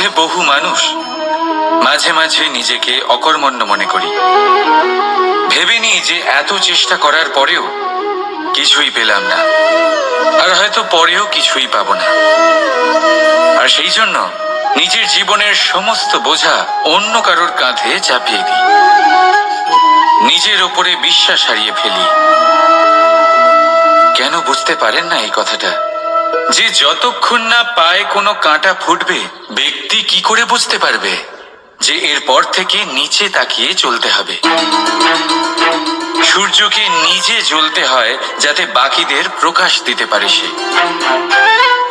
মধ্যে বহু মানুষ মাঝে মাঝে নিজেকে অকর্মণ্য মনে করি, ভেবে নিই যে এত চেষ্টা করার পরেও কিছুই পেলাম না, আর হয়তো পরেও কিছুই পাবো না। আর সেই জন্য নিজের জীবনের সমস্ত বোঝা অন্য কারোর কাঁধে চাপিয়ে দিই, নিজের ওপরে বিশ্বাস হারিয়ে ফেলি। কেন বুঝতে পারেন না এই কথাটা? যে যতক্ষণ না পায়ে কোনো কাঁটা ফুটবে, ব্যক্তি কি করে বুঝতে পারবে যে এরপর থেকে নিচে তাকিয়ে চলতে হবে? সূর্যকে নিজে জ্বলতে হয় যাতে বাকিদের প্রকাশ দিতে পারে সে।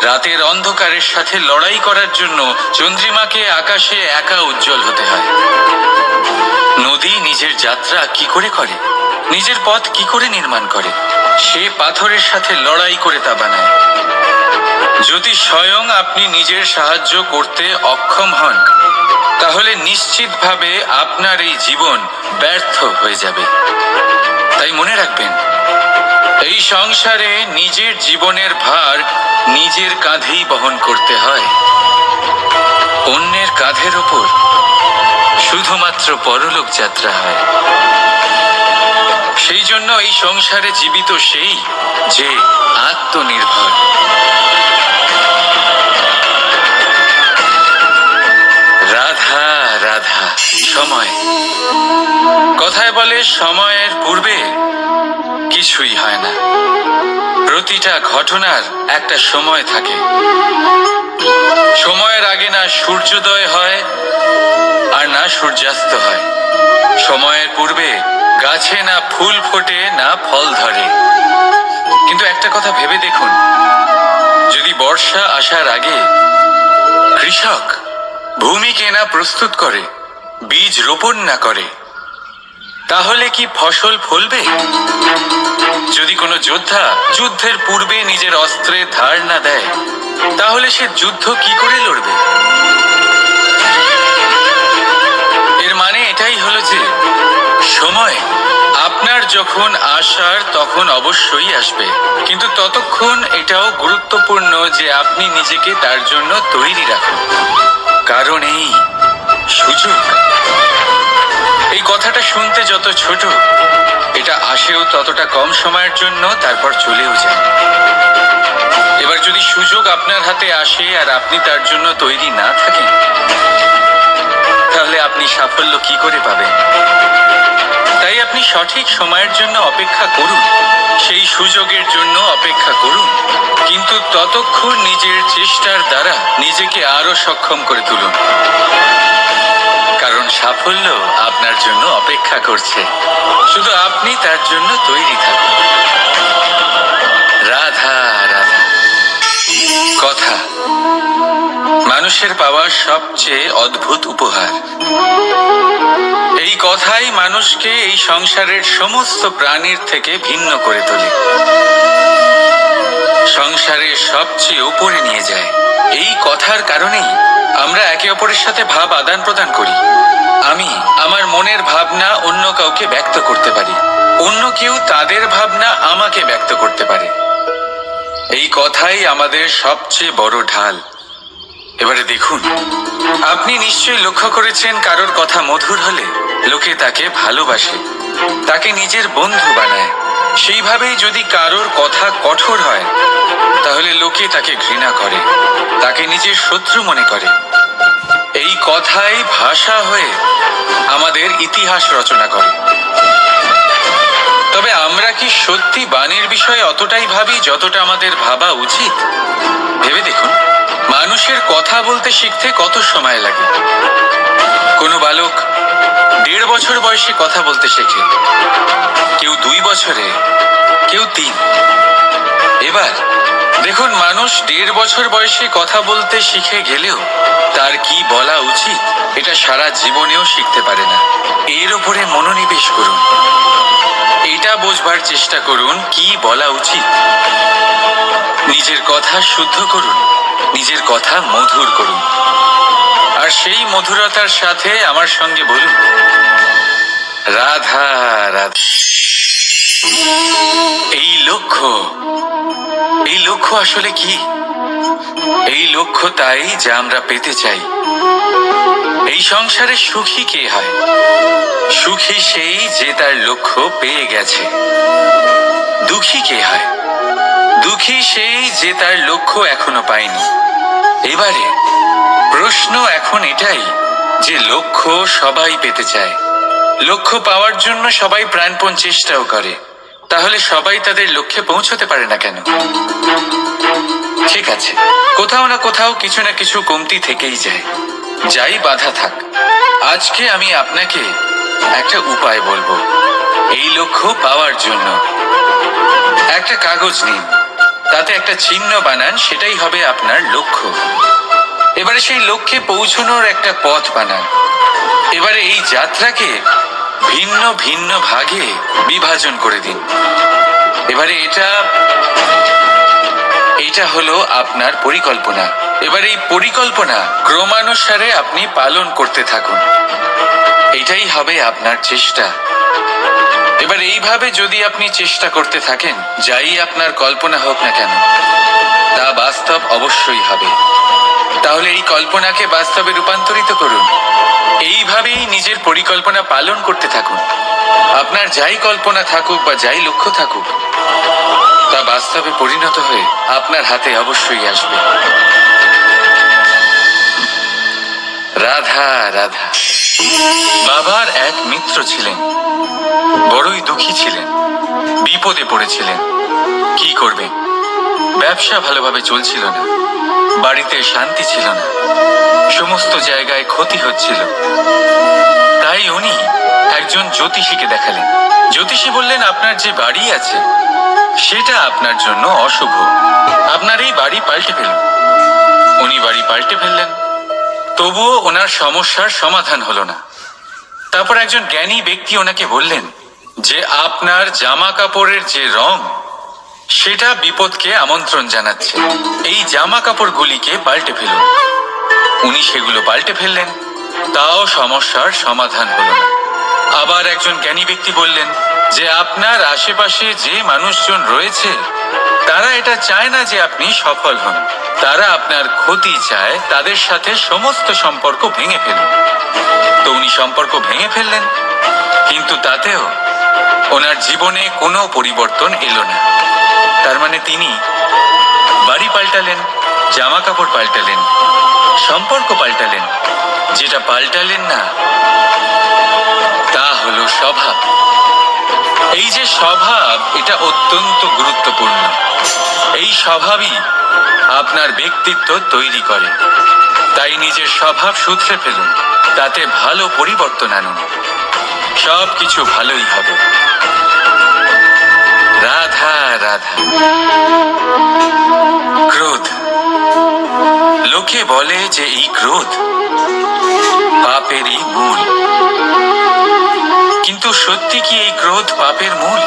রাতের অন্ধকারের সাথে লড়াই করার জন্য চন্দ্রিমাকে আকাশে একা উজ্জ্বল হতে হয়। নদী নিজের যাত্রা কি করে করে, নিজের পথ কি করে নির্মাণ করে? সে পাথরের সাথে লড়াই করে তা বানায়। যদি স্বয়ং আপনি নিজের সাহায্য করতে অক্ষম হন, তাহলে নিশ্চিতভাবে আপনার এই জীবন ব্যর্থ হয়ে যাবে। তাই মনে রাখবেন, এই সংসারে নিজের জীবনের ভার নিজের কাঁধেই বহন করতে হয়। অন্যের কাঁধের ওপর শুধুমাত্র পরলোক যাত্রা হয়। সেই জন্য এই সংসারে জীবিত সেই যে আত্মনির্ভর। রাধা রাধা। সময়, কথায় বলে সময়ের পূর্বে কিছুই হয় না। প্রতিটা ঘটনার একটা সময় থাকে। সময়ের আগে না সূর্যোদয় হয় আর না সূর্যাস্ত হয়। সময়ের পূর্বে গাছে না ফুল ফোটে না ফল ধরে। কিন্তু একটা কথা ভেবে দেখুন, যদি বর্ষা আসার আগে কৃষক ভূমিকে না প্রস্তুত করে, বীজ রোপণ না করে, তাহলে কি ফসল ফলবে? যদি কোনো যোদ্ধা যুদ্ধের পূর্বে নিজের অস্ত্রের ধার না দেয়, তাহলে সে যুদ্ধ কি করে লড়বে? এর মানে এটাই হলো যে সময় আপনার যখন আসার তখন অবশ্যই আসবে, কিন্তু ততক্ষণ এটাও গুরুত্বপূর্ণ যে আপনি নিজেকে তার জন্য তৈরি রাখুন। কারণ এই সুযোগ, এই কথাটা শুনতে যত ছোট, এটা আসেও ততটা কম সময়ের জন্য, তারপর চলেও যায়। এবার যদি সুযোগ আপনার হাতে আসে আর আপনি তার জন্য তৈরি না থাকেন, তাহলে আপনি সাফল্য কি করে পাবেন? তাই আপনি সঠিক সময়ের জন্য অপেক্ষা করুন, সেই সুযোগের জন্য অপেক্ষা করুন, কিন্তু ততক্ষণ নিজের চেষ্টার দ্বারা নিজেকে আরো সক্ষম করে তুলুন। কারণ সাফল্য আপনার জন্য অপেক্ষা করছে, শুধু আপনি তার জন্য তৈরি থাকুন। রাধা রাধা। কথা মানুষের পাওয়া সবচেয়ে অদ্ভুত উপহার। এই কথাই মানুষকে এই সংসারের সমস্ত প্রাণীর থেকে ভিন্ন করে তোলে, সংসারের সবচেয়ে উপরে নিয়ে যায়। এই কথার কারণেই আমরা একে অপরের সাথে ভাব আদান প্রদান করি। আমি আমার মনের ভাবনা অন্য কাউকে ব্যক্ত করতে পারি, অন্য কেউ তাদের ভাবনা আমাকে ব্যক্ত করতে পারে। এই কথাই আমাদের সবচেয়ে বড় ঢাল। এবারে দেখুন, আপনি নিশ্চয়ই লক্ষ্য করেছেন, কারোর কথা মধুর হলে লোকে তাকে ভালোবাসে, তাকে নিজের বন্ধু বানায়। সেইভাবেই যদি কারোর কথা কঠোর হয়, তাহলে লোকে তাকে ঘৃণা করে, তাকে নিজের শত্রু মনে করে। এই কথাই ভাষা হয়ে আমাদের ইতিহাস রচনা করে। তবে আমরা কি সত্যি বাণীর বিষয়ে অতটাই ভাবি যতটা আমাদের ভাবা উচিত? ভেবে দেখুন, মানুষের কথা বলতে শিখতে কত সময় লাগে। কোনো বালক 1.5 বছর বয়সে কথা বলতে শেখে, কেউ 2 বছরে, কেউ 3। এবার দেখুন, মানুষ 1.5 বছর বয়সে কথা বলতে শিখে গেলেও তার কি বলা উচিত এটা সারা জীবনেও শিখতে পারে না। এর উপরে মনোনিবেশ করুন, এটা বোঝবার চেষ্টা করুন কি বলা উচিত। নিজের কথা শুদ্ধ করুন, নিজের কথা মধুর করুন, আর সেই মধুরতার সাথে আমার সঙ্গে বলুন, রাধা রাধা। এই লক্ষ্য আসলে কি? এই লক্ষ্য তাই যা আমরা পেতে চাই। এই সংসারে সুখী কে হয়? সুখী সেই যে তার লক্ষ্য পেয়ে গেছে। দুঃখী কে হয়? দুঃখী সেই যে তার লক্ষ্য এখনো পায়নি। এবারে প্রশ্ন এখন এটাই যে লক্ষ্য সবাই পেতে চায়, লক্ষ্য পাওয়ার জন্য সবাই প্রাণপণ চেষ্টাও করে, তাহলে সবাই তাদের লক্ষ্যে পৌঁছতে পারে না কেন? ঠিক আছে, কোথাও না কোথাও কিছু না কিছু কমতি থেকেই যায়, যাই বাধা থাক। আজকে আমি আপনাকে একটা উপায় বলবো এই লক্ষ্য পাওয়ার জন্য। একটা কাগজ নিন, তাতে একটা চিহ্ন বানান, সেটাই হবে আপনার লক্ষ্য। এবারে সেই লক্ষ্যে পৌঁছানোর একটা পথ বানান। এবারে এই যাত্রাকে ভিন্ন ভিন্ন ভাগে বিভাজন করে দিন। এবারে এটা হলো আপনার পরিকল্পনা। এবার এই পরিকল্পনা ক্রমানুসারে আপনি পালন করতে থাকুন, এটাই হবে আপনার চেষ্টা। এবার এইভাবে যদি আপনি চেষ্টা করতে থাকেন, যাই আপনার কল্পনা হোক না কেন তা বাস্তব অবশ্যই হবে। তাহলে এই কল্পনাকে বাস্তবে রূপান্তরিত করুন। এইভাবেই নিজের পরিকল্পনা পালন করতে থাকুন। আপনার যাই কল্পনা থাকুক বা যাই লক্ষ্য থাকুক, তা বাস্তবে পরিণত হয়ে আপনার হাতে অবশ্যই আসবে। রাধা রাধা। বাবার এক মিত্র ছিলেন, বড়ই দুঃখী ছিলেন, বিপদে পড়েছিলেন। কি করবেন? ব্যবসা ভালোভাবে চলছিল না, বাড়িতে শান্তি ছিল না, সমস্ত জায়গায় ক্ষতি হচ্ছিল। তাই উনি একজন জ্যোতিষীকে দেখালেন। জ্যোতিষী বললেন, আপনার যে বাড়ি আছে সেটা আপনার জন্য অশুভ, আপনার এই বাড়ি পাল্টে ফেলুন। উনি বাড়ি পাল্টে ফেললেন, তবুও ওনার সমস্যার সমাধান হলো না। তারপর একজন জ্ঞানী ব্যক্তি ওনাকে বললেন যে আপনার জামা কাপড়ের যে রং সেটা বিপদকে আমন্ত্রণ জানাচ্ছে, এই জামা কাপড়গুলিকে পাল্টে ফেলুন। উনি সেগুলো পাল্টে ফেললেন, তাও সমস্যার সমাধান হলো না। আবার একজন জ্ঞানী ব্যক্তি বললেন যে আপনার আশেপাশে যে মানুষজন রয়েছে তারা এটা চায় না যে আপনি সফল হন, তারা আপনার ক্ষতি চায়, তাদের সাথে সমস্ত সম্পর্ক ভেঙে ফেলুন। তো উনি সম্পর্ক ভেঙে ফেললেন, কিন্তু তাতেও ওনার জীবনে কোনো পরিবর্তন এলো না। তার মানে তিনি বাড়ি পাল্টালেন, জামা কাপড় পাল্টালেন, সম্পর্ক পাল্টালেন, যেটা পাল্টালেন না তা হলো স্বভাব। এই যে স্বভাব, এটা অত্যন্ত গুরুত্বপূর্ণ। এই স্বভাবই আপনার ব্যক্তিত্ব তৈরি করে। তাই নিজের স্বভাব শুধরে ফেলুন, তাতে ভালো পরিবর্তন আনুন, সবকিছু ভালোই হবে। রাধা রাধা। ক্রোধ। লোকে বলে যে এই ক্রোধ পাপেরই মূল, কিন্তু সত্যি কি এই ক্রোধ পাপের মূল?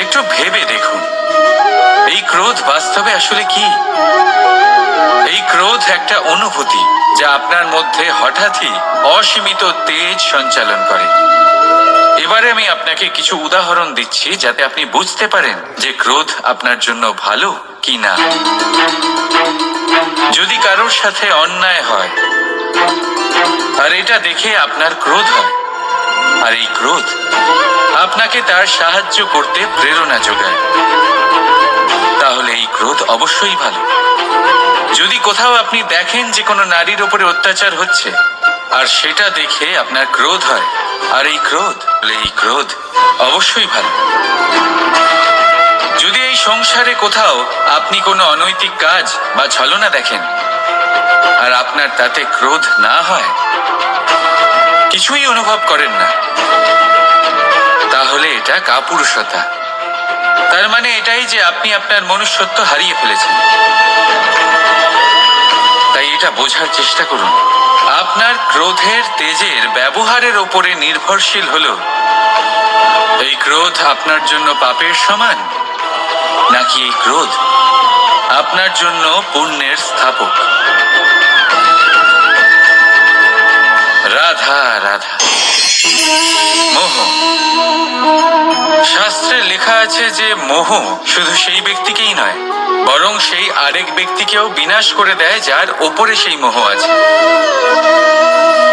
একটু ভেবে দেখুন, এই ক্রোধ বাস্তবে আসলে কি? এই ক্রোধ একটা অনুভূতি যা আপনার মধ্যে হঠাৎই অসীমিত তেজ সঞ্চালন করে। এবারে আমি আপনাকে কিছু উদাহরণ দিচ্ছি যাতে আপনি বুঝতে পারেন যে ক্রোধ আপনার জন্য ভালো কি না। যদি কারোর সাথে অন্যায় হয় আর এটা দেখে আপনার ক্রোধ হয়, আর এই ক্রোধ আপনাকে তার সাহায্য করতে প্রেরণা যোগায়, তাহলে এই ক্রোধ অবশ্যই ভালো। যদি কোথাও আপনি দেখেন যে কোনো নারীর উপরে অত্যাচার হচ্ছে আর সেটা দেখে আপনার ক্রোধ হয়, আর এই ক্রোধ অবশ্যই ভালো। যদি এই সংসারে কোথাও আপনি কোনো অনৈতিক কাজ বা ছলনা দেখেন আর আপনার তাতে ক্রোধ না হয়, কিছুই অনুভব করেন না, তাহলে এটা কাপুরুষতা। তার মানে এটাই যে আপনি আপনার মনুষ্যত্ব হারিয়ে ফেলেছেন। তাই এটা বোঝার চেষ্টা করুন, আপনার ক্রোধের তেজের ব্যবহারের ওপরে নির্ভরশীল হলো এই ক্রোধ আপনার জন্য পাপের সমান, নাকি এই ক্রোধ আপনার জন্য পুণ্যের স্থাপক। রাধা রাধা। মোহ। শাস্ত্রে লেখা লেখা আছে যে মোহ শুধু সেই ব্যক্তিকেই নয়, বরং সেই আরেক ব্যক্তিকেও বিনাশ করে দেয় যার ওপরে সেই মোহ আছে।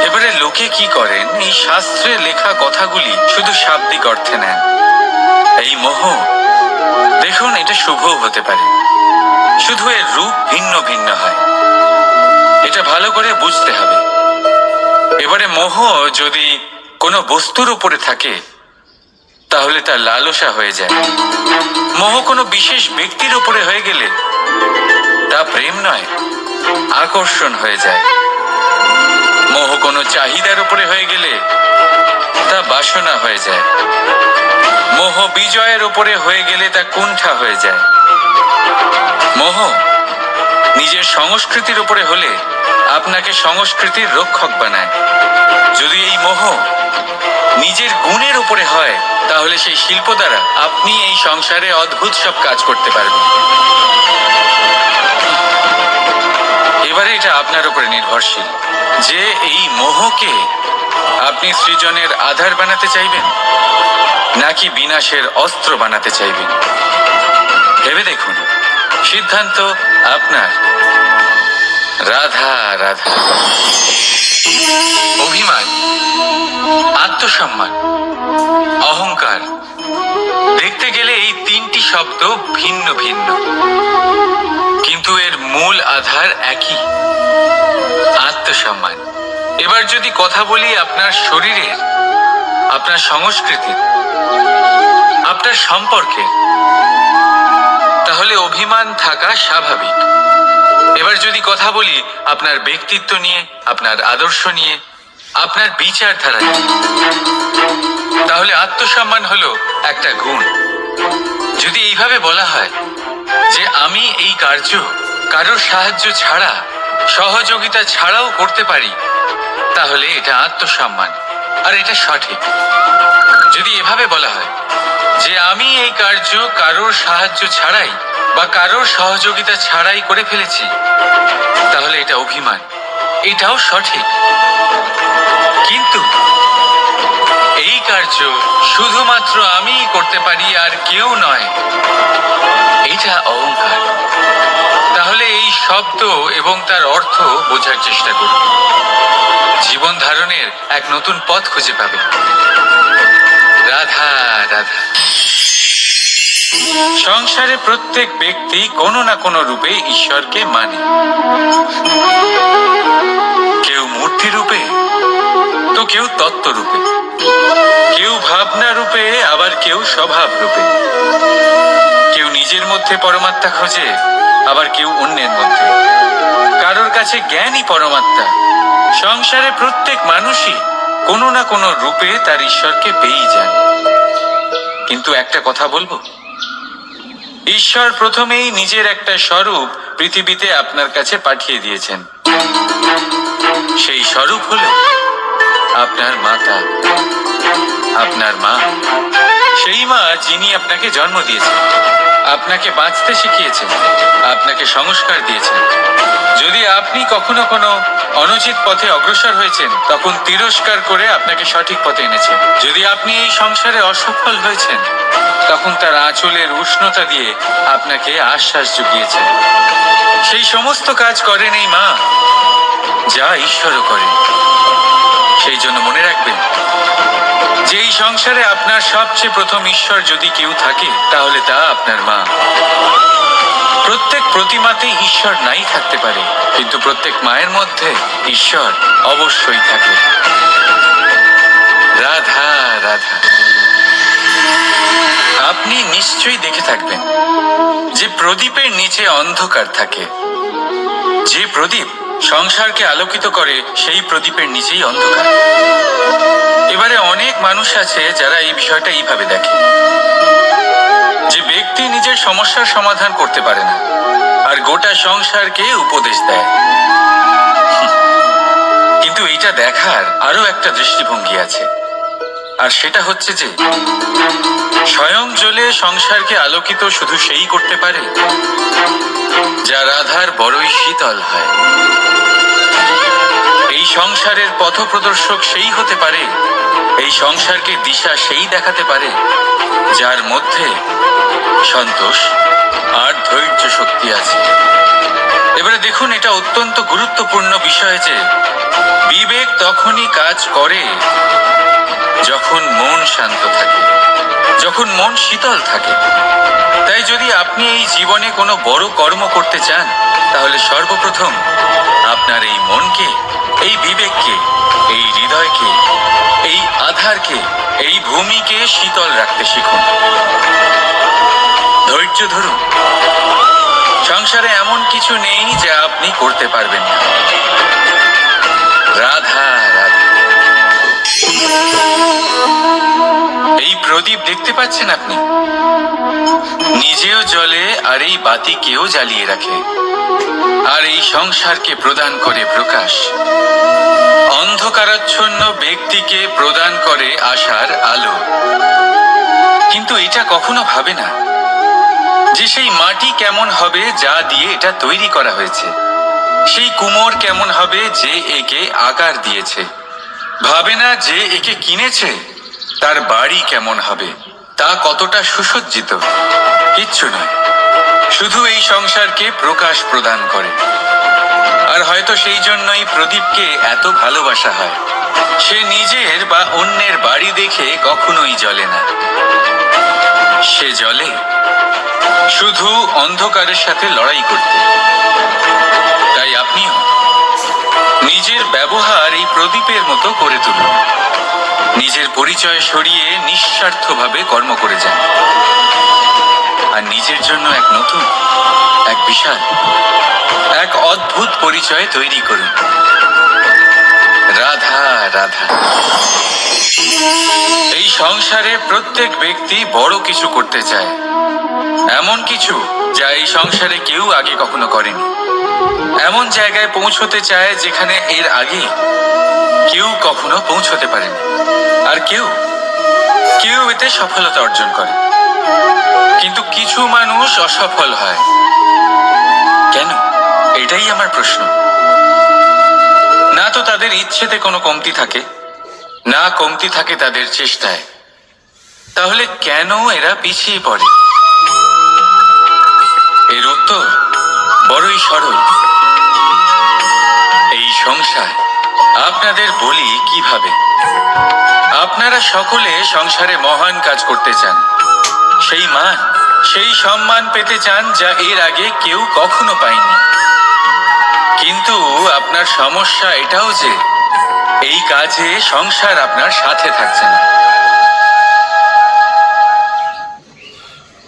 এবারে লোকে কি করেন, এই শাস্ত্রে লেখা কথাগুলি শুধু শাব্দিক অর্থে নেন। এই মোহ দেখুন, এটা শুভও হতে পারে, শুধু এর রূপ ভিন্ন ভিন্ন হয়। এটা ভালো করে বুঝতে হবে। এবারে মোহ যদি কোনো বস্তুর উপরে থাকে তাহলে তা লালসা হয়ে যায়। মোহ কোনো বিশেষ ব্যক্তির উপরে হয়ে গেলে তা প্রেম নয়, আকর্ষণ হয়ে যায়। মোহ কোনো চাহিদার উপরে হয়ে গেলে তা বাসনা হয়ে যায়। মোহ বিজয়ের উপরে হয়ে গেলে তা কুণ্ঠা হয়ে যায়। মোহ নিজের সংস্কৃতির উপরে হলে আপনাকে সংস্কৃতির রক্ষক বানায়। যদি এই মোহ নিজের গুণের উপরে হয় তাহলে সেই শিল্প দ্বারা আপনি এই সংসারে অদ্ভুত সব কাজ করতে পারবেন। এবারে এটা আপনার উপরে নির্ভরশীল যে এই মোহকে আপনি সৃজনের আধার বানাতে চাইবেন নাকি বিনাশের অস্ত্র বানাতে চাইবেন। ভেবে দেখুন, সিদ্ধান্ত আপনার। রাধা রাধা। অভিমান, আত্মসম্মান, অহংকার, দেখতে গেলে এই তিনটি শব্দ ভিন্ন ভিন্ন, কিন্তু এর মূল আধার একই, আত্মসম্মান। এবার যদি কথা বলি আপনার শরীরের, আপনার সংস্কৃতির, আপনার সম্পর্কে, তাহলে অভিমান থাকা স্বাভাবিক। এবার যদি কথা বলি আপনার ব্যক্তিত্ব নিয়ে, আপনার আদর্শ নিয়ে, আপনার বিচারধারা নিয়ে, তাহলে আত্মসম্মান হলো একটা গুণ। যদি এইভাবে বলা হয় যে আমি এই কার্য কারোর সাহায্য ছাড়া, সহযোগিতা ছাড়াও করতে পারি, তাহলে এটা আত্মসম্মান, আর এটা সঠিক। যদি এভাবে বলা হয় যে আমি এই কার্য কারোর সাহায্য ছাড়াই বা কারোর সহযোগিতা ছাড়াই করে ফেলেছি, তাহলে এটা অভিমান, এটাও সঠিক। কিন্তু এই কার্য শুধুমাত্র আমিই করতে পারি আর কেউ নয়, এটা অহংকার। তাহলে এই শব্দ এবং তার অর্থ বোঝার চেষ্টা করুন। জীবন ধারণের এক নতুন পথ খুঁজে পাবে। রাধা রাধা। সংসারে প্রত্যেক ব্যক্তি কোনো না কোনো রূপে ঈশ্বরকে মানে। কেউ মূর্তি রূপে, তো কেউ তত্ত্ব রূপে, কেউ ভাবনা রূপে, আবার কেউ স্বভাব রূপে। কেউ নিজের মধ্যে পরমাত্মা খোঁজে, আবার কেউ অন্যের মধ্যে। কারোর কাছে জ্ঞানই পরমাত্মা। সংসারে প্রত্যেক মানুষই কোনো না কোনো রূপে তার ঈশ্বরকে পেয়েই যান। কিন্তু একটা কথা বলবো, ঈশ্বর প্রথমেই নিজের একটা স্বরূপ পৃথিবীতে আপনার কাছে পাঠিয়ে দিয়েছেন। সেই স্বরূপ হলো আপনার মাতা, আপনার মা। সেই মা যিনি আপনাকে জন্ম দিয়েছেন, আপনাকে বাঁচতে শিখিয়েছেন, আপনাকে সংস্কার দিয়েছেন। যদি আপনি কখনো কোনো অনুচিত পথে অগ্রসর হয়েছেন, তখন তিরস্কার করে আপনাকে সঠিক পথে এনেছেন। যদি আপনি এই সংসারে অসফল হয়েছেন, তখন তার আঁচলের উষ্ণতা দিয়ে আপনাকে আশ্বাস জুগিয়েছেন। সেই সমস্ত কাজ করেন এই মা, যা ঈশ্বরও করেন। সেই জন্য মনে রাখবেন যে এই সংসারে আপনার সবচেয়ে প্রথম ঈশ্বর যদি কেউ থাকে, তাহলে তা আপনার মা। প্রত্যেক প্রতিমাতে ঈশ্বর নাই থাকতে পারে, কিন্তু প্রত্যেক মায়ের মধ্যে ঈশ্বর অবশ্যই থাকে। রাধা রাধা। আপনি নিশ্চয়ই দেখে থাকবেন যে প্রদীপের নিচে অন্ধকার থাকে। যে প্রদীপ সংসারকে আলোকিত করে, সেই প্রদীপের নিচেই অন্ধকার। এবারে অনেক মানুষ আছে যারা এই বিষয়টা এইভাবে দেখে যে ব্যক্তি নিজের সমস্যার সমাধান করতে পারে না, আর গোটা সংসারকে উপদেশ দেয়। কিন্তু এইটা দেখার আরো একটা দৃষ্টিভঙ্গি আছে, আর সেটা হচ্ছে যে স্বয়ং জ্বলে সংসারকে আলোকিত শুধু সেই করতে পারে যা রাধার বড়ই শীতল হয়। এই সংসারের পথপ্রদর্শক সেই হতে পারে, এই সংসারকে দিশা সেই দেখাতে পারে যার মধ্যে সন্তোষ আর ধৈর্য শক্তি আছে। এবারে দেখুন, এটা অত্যন্ত গুরুত্বপূর্ণ বিষয় যে বিবেক তখনই কাজ করে যখন মন শান্ত থাকে, যখন মন শীতল থাকে। তাই যদি আপনি এই জীবনে কোনো বড় কর্ম করতে চান, তাহলে সর্বপ্রথম আপনার এই মনকে, এই বিবেককে, এই হৃদয়কে, এই আধারকে, এই ভূমিকে শীতল রাখতে শিখুন। ধৈর্য ধরুন। সংসারে এমন কিছু নেই যা আপনি করতে পারবেন না। রাধা রাধা। এই প্রদীপ দেখতে পাচ্ছেন আপনি? নিজেও জ্বলে আর এই বাতিকেও জ্বালিয়ে রাখে, আর এই সংসারকে প্রদান করে প্রকাশ। অন্ধকারাচ্ছন্ন ব্যক্তিকে প্রদান করে আশার আলো। কিন্তু এটা কখনো ভাবে না যে সেই মাটি কেমন হবে যা দিয়ে এটা তৈরি করা হয়েছে, সেই কুমোর কেমন হবে যে একে আকার দিয়েছে। ভাবে না যে একে কিনেছে তার বাড়ি কেমন হবে, তা কতটা সুসজ্জিত। কিচ্ছু নয়, শুধু এই সংসারকে প্রকাশ প্রদান করে। আর হয়তো সেই জন্যই প্রদীপকে এত ভালোবাসা হয়। সে নিজের বা অন্যের বাড়ি দেখে কখনোই জ্বলে না, সে জ্বলে শুধু অন্ধকারের সাথে লড়াই করতে। তাই আপনিও নিজের ব্যবহার এই প্রদীপের মতো করে তুলুন। নিজের পরিচয় সরিয়ে নিঃস্বার্থভাবে কর্ম করে যান, আর নিজের জন্য এক নতুন, এক বিশাল, এক অদ্ভুত পরিচয় তৈরি করুন। রাধা রাধা। এই সংসারে প্রত্যেক ব্যক্তি বড় কিছু করতে চায়, এমন কিছু যা এই সংসারে কেউ আগে কখনো করেনি। এমন জায়গায় পৌঁছতে চায় যেখানে এর আগে কেউ কখনো পৌঁছতে পারেনি। আর কেউ কেউ এতে সফলতা অর্জন করে। কিন্তু কিছু মানুষ অসফল হয় কেন? এটাই আমার প্রশ্ন। না তো তাদের ইচ্ছেতে কোনো কমতি থাকে, না কমতি থাকে তাদের চেষ্টায়। তাহলে কেন এরা পিছিয়ে পড়ে? এর উত্তর বড়ই সরল। এই সংসার আপনাদের বলি কিভাবে। আপনারা সকলে সংসারে মহান কাজ করতে চান, সেই মান, সেই সম্মান পেতে চান যা এর আগে কেউ কখনো পায়নি। কিন্তু আপনার সমস্যা এটাও যে এই কাজে সংসার আপনার সাথে থাকছে না।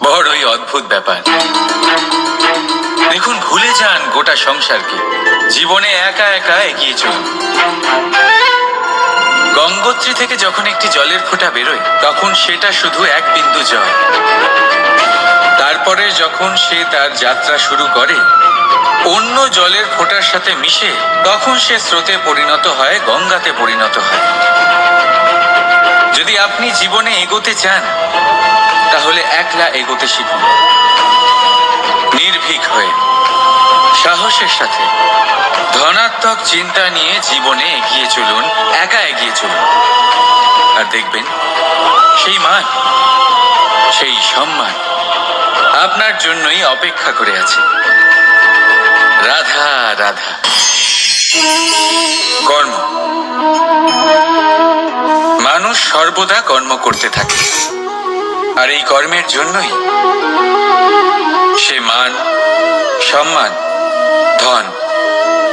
বড়ই অদ্ভুত ব্যাপার। দেখুন, ভুলে যান গোটা সংসারকে, জীবনে একা একা এগিয়ে চলুন। গঙ্গোত্রী থেকে যখন একটি জলের ফোঁটা বেরোয় তখন সেটা শুধু এক বিন্দু জল। তারপরে যখন সে তার যাত্রা শুরু করে অন্য জলের ফোঁটার সাথে মিশে, তখন সে স্রোতে পরিণত হয়, গঙ্গাতে পরিণত হয়। যদি আপনি জীবনে এগোতে চান তাহলে একলা এগোতে শিখুন, নির্ভীক হয়ে, সাহসের সাথে। ধনাত্মক চিন্তা নিয়ে জীবনে এগিয়ে চলুন, একা এগিয়ে চলুন। আর দেখবেন সেই মান, সেই সম্মান আপনার জন্যই অপেক্ষা করে আছে। রাধা রাধা। কর্ম। মানুষ সর্বদা কর্ম করতে থাকে, আর এই কর্মের জন্যই সে মান, সম্মান, ধন,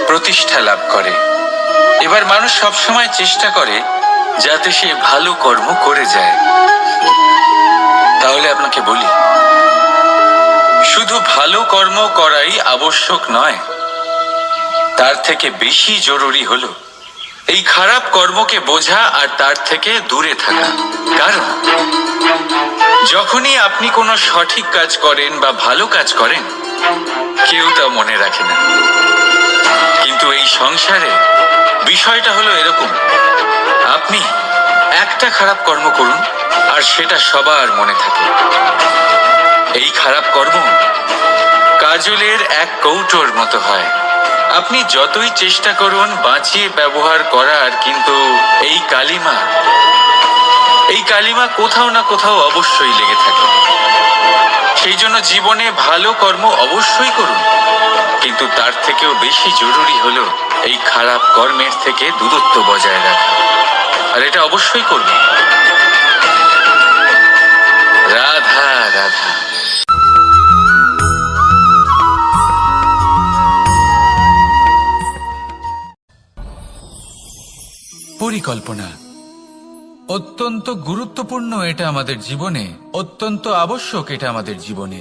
প্রতিষ্ঠা লাভ করে। এবার মানুষ সবসময় চেষ্টা করে যাতে সে ভালো কর্ম করে যায়। তাহলে আপনাকে বলি, শুধু ভালো কর্ম করাই আবশ্যক নয়, তার থেকে বেশি জরুরি হলো এই খারাপ কর্মকে বোঝা আর তার থেকে দূরে থাকা। কারণ যখনই আপনি কোনো সঠিক কাজ করেন বা ভালো কাজ করেন, কেউ তা মনে রাখে না। কিন্তু এই সংসারে বিষয়টা হলো এরকম, আপনি একটা খারাপ কর্ম করুন আর সেটা সবার মনে থাকে। এই খারাপ কর্ম কাজলের এক কৌটোর মতো হয়, আপনি যতই চেষ্টা করুন বাঁচিয়ে ব্যবহার করার, কিন্তু এই কালিমা কোথাও না কোথাও অবশ্যই লেগে থাকে। সেই জন্য জীবনে ভালো কর্ম অবশ্যই করুন, কিন্তু তার থেকেও বেশি জরুরি হলো এই খারাপ কর্মের থেকে দূরত্ব বজায় রাখা। আর এটা অবশ্যই করবেন। রাধা রাধা। পরিকল্পনা অত্যন্ত গুরুত্বপূর্ণ, এটা আমাদের জীবনে অত্যন্ত আবশ্যক, এটা আমাদের জীবনে।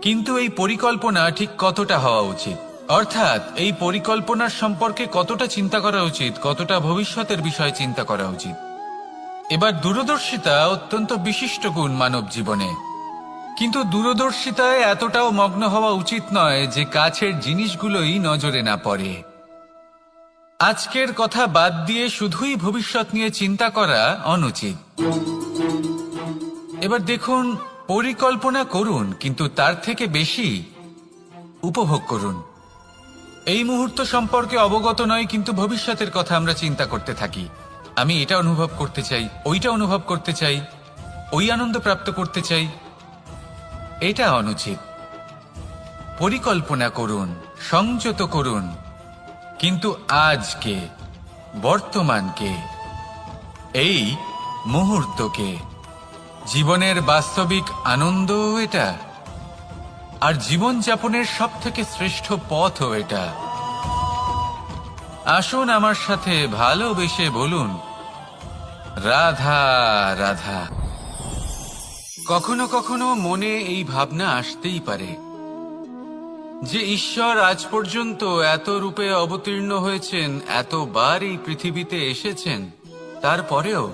কিন্তু এই পরিকল্পনা ঠিক কতটা হওয়া উচিত, অর্থাৎ এই পরিকল্পনার সম্পর্কে কতটা চিন্তা করা উচিত, কতটা ভবিষ্যতের বিষয়ে চিন্তা করা উচিত। এবার দূরদর্শিতা অত্যন্ত বিশিষ্ট গুণ মানব জীবনে, কিন্তু দূরদর্শিতায় এতটাও মগ্ন হওয়া উচিত নয় যে কাছের জিনিসগুলোই নজরে না পড়ে। আজকের কথা বাদ দিয়ে শুধুই ভবিষ্যৎ নিয়ে চিন্তা করা অনুচিত। এবার দেখুন, পরিকল্পনা করুন, কিন্তু তার থেকে বেশি উপভোগ করুন। এই মুহূর্ত সম্পর্কে অবগত নয়, কিন্তু ভবিষ্যতের কথা আমরা চিন্তা করতে থাকি। আমি এটা অনুভব করতে চাই, ওইটা অনুভব করতে চাই, ওই আনন্দ প্রাপ্ত করতে চাই। এটা অনুচিত। পরিকল্পনা করুন, সংযত করুন, কিন্তু আজকে, বর্তমানকে, এই মুহূর্তকে, জীবনের বাস্তবিক আনন্দ এটা, আর জীবনযাপনের সব থেকে শ্রেষ্ঠ পথও এটা। আসুন আমার সাথে ভালোবেসে বলুন, রাধা রাধা। কখনো কখনো মনে এই ভাবনা আসতেই পারে যে ঈশ্বর আজ পর্যন্ত এত রূপে অবতীর্ণ হয়েছেন, এতবার এই পৃথিবীতে এসেছেন, তারপরেও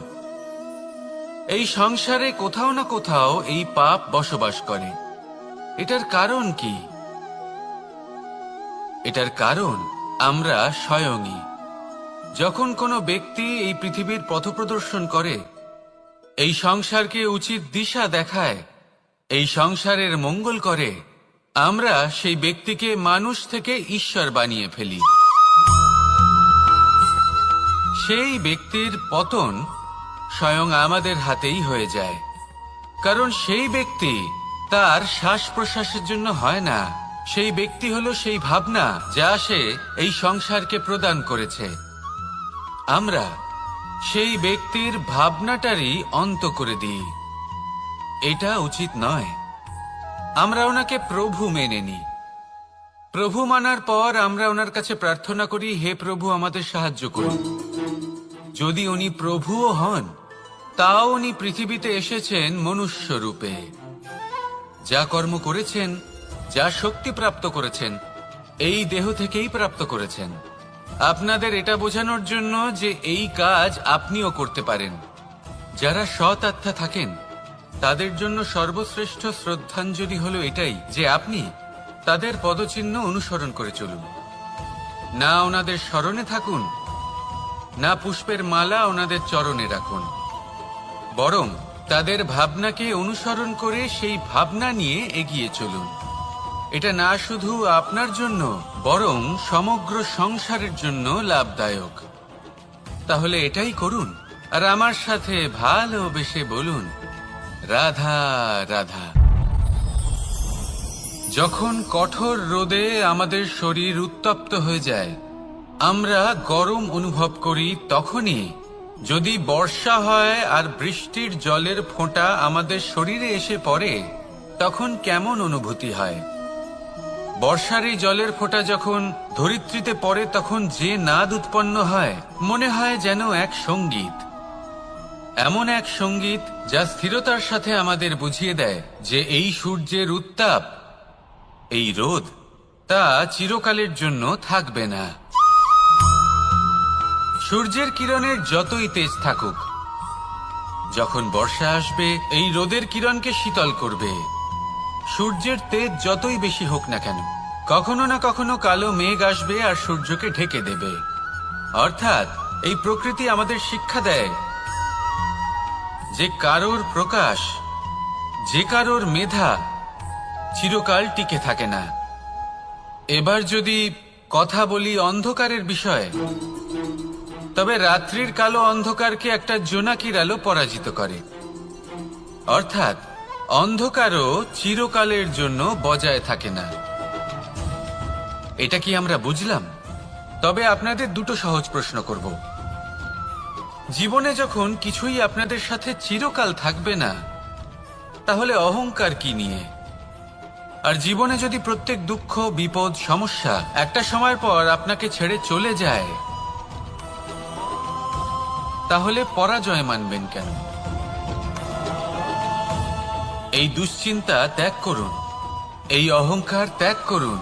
এই সংসারে কোথাও না কোথাও এই পাপ বসবাস করে। এটার কারণ কি? এটার কারণ আমরা স্বয়ংই। যখন কোনো ব্যক্তি এই পৃথিবীর পথপ্রদর্শন করে, এই সংসারকে উচিত দিশা দেখায়, এই সংসারের মঙ্গল করে, আমরা সেই ব্যক্তিকে মানুষ থেকে ঈশ্বর বানিয়ে ফেলি। সেই ব্যক্তির পতন স্বয়ং আমাদের হাতেই হয়ে যায়, কারণ সেই ব্যক্তি তার শ্বাস প্রশ্বাসের জন্য হয় না। সেই ব্যক্তি হলো সেই ভাবনা যা সে এই সংসারকে প্রদান করেছে। আমরা সেই ব্যক্তির ভাবনাটারই অন্ত করে দিই। এটা উচিত নয়। আমরা ওনাকে প্রভু মেনে নিই। প্রভু মানার পর আমরা ওনার কাছে প্রার্থনা করি, হে প্রভু আমাদের সাহায্য করুন। যদি উনি প্রভুও হন, তাও উনি পৃথিবীতে এসেছেন মনুষ্য রূপে। যা কর্ম করেছেন, যা শক্তি প্রাপ্ত করেছেন, এই দেহ থেকেই প্রাপ্ত করেছেন। আপনাদের এটা বোঝানোর জন্য যে এই কাজ আপনিও করতে পারেন। যারা সৎ আত্মা থাকেন, তাদের জন্য সর্বশ্রেষ্ঠ শ্রদ্ধাঞ্জলি হলো এটাই যে আপনি তাদের পদচিহ্ন অনুসরণ করে চলুন। না ওনাদের স্মরণে থাকুন, না পুষ্পের মালা ওনাদের চরণে রাখুন, বরং তাদের ভাবনাকে অনুসরণ করে সেই ভাবনা নিয়ে এগিয়ে চলুন। এটা না শুধু আপনার জন্য, বরং সমগ্র সংসারের জন্য লাভদায়ক। তাহলে এটাই করুন, আর আমার সাথে ভালোবেসে বলুন, রাধা রাধা। যখন কঠোর রোদে আমাদের শরীর উত্তপ্ত হয়ে যায়, আমরা গরম অনুভব করি, তখনই যদি বর্ষা হয় আর বৃষ্টির জলের ফোঁটা আমাদের শরীরে এসে পড়ে, তখন কেমন অনুভূতি হয়? বর্ষার এই জলের ফোঁটা যখন ধরিত্রীতে পড়ে, তখন যে নাদ উৎপন্ন হয়, মনে হয় যেন এক সঙ্গীত। এমন এক সঙ্গীত যা স্থিরতার সাথে আমাদের বুঝিয়ে দেয় যে এই সূর্যের উত্তাপ, এই রোদ, তা চিরকালের জন্য থাকবে না। সূর্যের কিরণের যতই তেজ থাকুক, যখন বর্ষা আসবে, এই রোদের কিরণকে শীতল করবে। সূর্যের তেজ যতই বেশি হোক না কেন, কখনো না কখনো কালো মেঘ আসবে আর সূর্যকে ঢেকে দেবে। অর্থাৎ এই প্রকৃতি আমাদের শিক্ষা দেয় যে কারোর প্রকাশ, যে কারোর মেধা চিরকাল টিকে থাকে না। এবার যদি কথা বলি অন্ধকারের বিষয়ে, তবে রাত্রির কালো অন্ধকারকে একটা জোনাকির আলো পরাজিত করে। অর্থাৎ অন্ধকারও চিরকালের জন্য বজায় থাকে না। এটা কি আমরা বুঝলাম? তবে আপনাদের দুটো সহজ প্রশ্ন করব। জীবনে যখন কিছুই আপনাদের সাথে চিরকাল থাকবে না, তাহলে অহংকার কি নিয়ে? আর জীবনে যদি প্রত্যেক দুঃখ, বিপদ, সমস্যা একটা সময় পর আপনাকে ছেড়ে চলে যায়, তাহলে পরাজয় মানবেন কেন? এই দুশ্চিন্তা ত্যাগ করুন, এই অহংকার ত্যাগ করুন,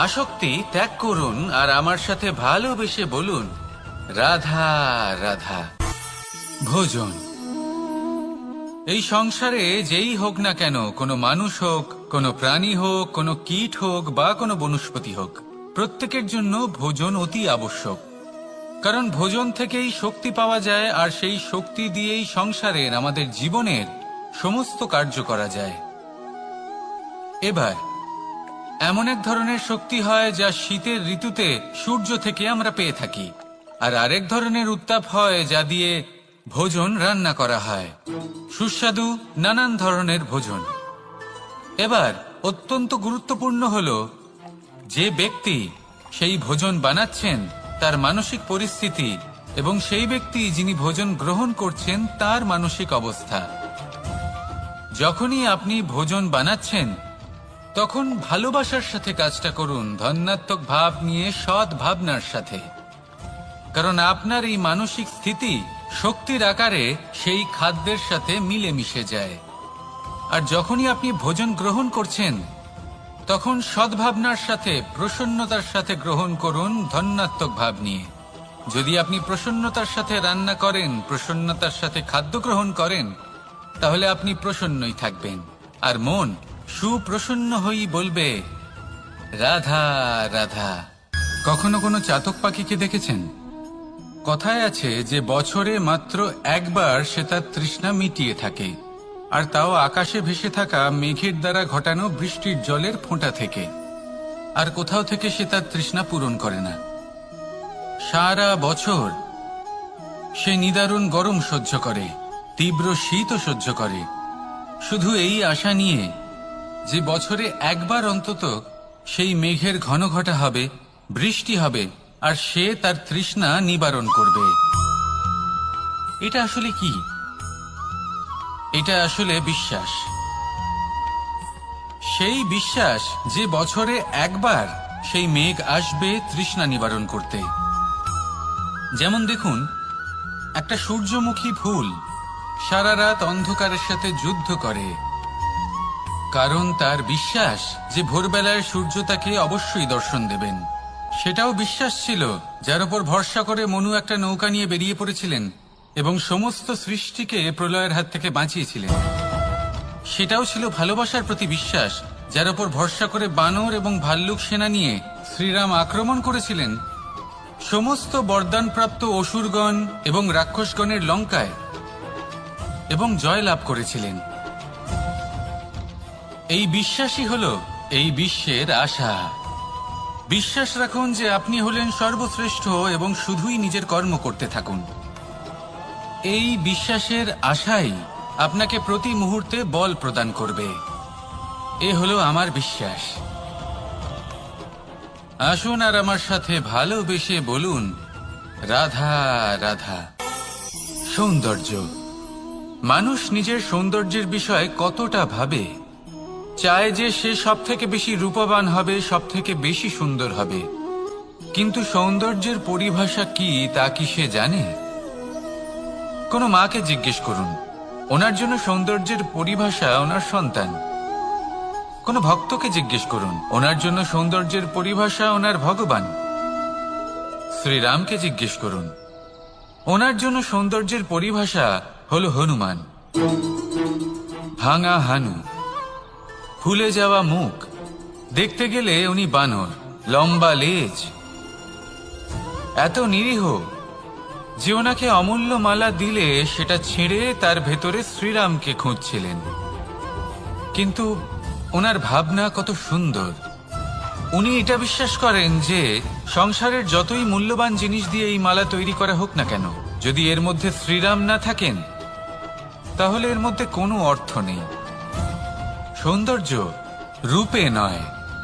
আসক্তি ত্যাগ করুন, আর আমার সাথে ভালোবেসে বলুন, রাধা রাধা। ভোজন। এই সংসারে যেই হোক না কেন, কোনো মানুষ হোক, কোনো প্রাণী হোক, কোনো কীট হোক বা কোনো বনস্পতি হোক, প্রত্যেকের জন্য ভোজন অতি আবশ্যক। কারণ ভোজন থেকেই শক্তি পাওয়া যায়, আর সেই শক্তি দিয়েই সংসারের, আমাদের জীবনের সমস্ত কার্য করা যায়। এবার এমন এক ধরনের শক্তি হয় যা শীতের ঋতুতে সূর্য থেকে আমরা পেয়ে থাকি, আর আরেক ধরনের উত্তাপ হয় যা দিয়ে ভোজন রান্না করা হয়, সুস্বাদু নানান ধরনের ভোজন। এবার অত্যন্ত গুরুত্বপূর্ণ হলো যে ব্যক্তি সেই ভোজন বানাচ্ছেন তার মানসিক পরিস্থিতি, এবং সেই ব্যক্তি যিনি ভোজন গ্রহণ করছেন তার মানসিক অবস্থা। যখনই আপনি ভোজন বানাচ্ছেন, তখন ভালোবাসার সাথে কাজটা করুন, ধন্যাত্মক ভাব নিয়ে, সৎ ভাবনার সাথে। কারণ আপনার এই মানসিক স্থিতি শক্তির আকারে সেই খাদ্যের সাথে মিলেমিশে যায়। আর যখনই আপনি ভোজন গ্রহণ করছেন, তখন সদ্ভাবনার সাথে, প্রসন্নতার সাথে গ্রহণ করুন, ধন্যাত্মক ভাব নিয়ে। যদি আপনি প্রসন্নতার সাথে রান্না করেন, প্রসন্নতার সাথে খাদ্য গ্রহণ করেন, তাহলে আপনি প্রসন্নই থাকবেন, আর মন সুপ্রসন্ন হয়েই বলবে, রাধা রাধা। কখনো কোনো চাতক পাখিকে দেখেছেন? কথায় আছে যে বছরে মাত্র একবার সে তার তৃষ্ণা মিটিয়ে থাকে, আর তাও আকাশে ভেসে থাকা মেঘের দ্বারা ঘটানো বৃষ্টির জলের ফোঁটা থেকে। আর কোথাও থেকে সে তার তৃষ্ণা পূরণ করে না। সারা বছর সে নিদারুণ গরম সহ্য করে, তীব্র শীতও সহ্য করে, শুধু এই আশা নিয়ে যে বছরে একবার অন্তত সেই মেঘের ঘন ঘটা হবে, বৃষ্টি হবে, আর সে তার তৃষ্ণা নিবারণ করবে। এটা আসলে কি? এটা আসলে বিশ্বাস। সেই বিশ্বাস যে বছরে একবার সেই মেঘ আসবে তৃষ্ণা নিবারণ করতে। যেমন দেখুন, একটা সূর্যমুখী ফুল সারা রাত অন্ধকারের সাথে যুদ্ধ করে, কারণ তার বিশ্বাস যে ভোরবেলায় সূর্য তাকে অবশ্যই দর্শন দেবেন। সেটাও বিশ্বাস ছিল যার উপর ভরসা করে মনু একটা নৌকা নিয়ে বেরিয়ে পড়েছিলেন এবং সমস্ত সৃষ্টিকে প্রলয়ের হাত থেকে বাঁচিয়েছিলেন। সেটাও ছিল ভালোবাসার প্রতি বিশ্বাস, যার উপর ভরসা করে বানর এবং ভাল্লুক সেনা নিয়ে শ্রীরাম আক্রমণ করেছিলেন সমস্ত বরদানপ্রাপ্ত অসুরগণ এবং রাক্ষসগণের লঙ্কায়, এবং জয় লাভ করেছিলেন। এই বিশ্বাসই হলো এই বিশ্বের আশা। বিশ্বাস রাখুন যে আপনি হলেন সর্বশ্রেষ্ঠ এবং শুধুই নিজের কর্ম করতে থাকুন। এই বিশ্বাসের আশাই আপনাকে প্রতি মুহূর্তে বল প্রদান করবে। এ হলো আমার বিশ্বাস। আসুন আর আমার সাথে ভালোবেসে বলুন, রাধা রাধা। সৌন্দর্য। মানুষ নিজের সৌন্দর্যের বিষয়ে কতটা ভাবে, চায় যে সে সব থেকে বেশি রূপবান হবে, সব থেকে বেশি সুন্দর হবে। কিন্তু সৌন্দর্যের পরিভাষা কি তা কি সে জানে? কোনো মাকে জিজ্ঞেস করুন, ওনার জন্য সৌন্দর্যের পরিভাষা ওনার সন্তান। কোনো ভক্তকে জিজ্ঞেস করুন, ওনার জন্য সৌন্দর্যের পরিভাষা ওনার ভগবান। শ্রীরামকে জিজ্ঞেস করুন, ওনার জন্য সৌন্দর্যের পরিভাষা হলো হনুমান। ভাঙা হানু, ফুলে যাওয়া মুখ, দেখতে গেলে উনি বানর, লম্বা লেজ, এত নিরীহ যে ওনাকে অমূল্য মালা দিলে সেটা ছিঁড়ে তার ভেতরে শ্রীরামকে খুঁজছিলেন। কিন্তু ওনার ভাবনা কত সুন্দর। উনি এটা বিশ্বাস করেন যে সংসারের যতই মূল্যবান জিনিস দিয়ে এই মালা তৈরি করা হোক না কেন, যদি এর মধ্যে শ্রীরাম না থাকেন তাহলে এর মধ্যে কোনো অর্থ নেই। সৌন্দর্য রূপে নয়,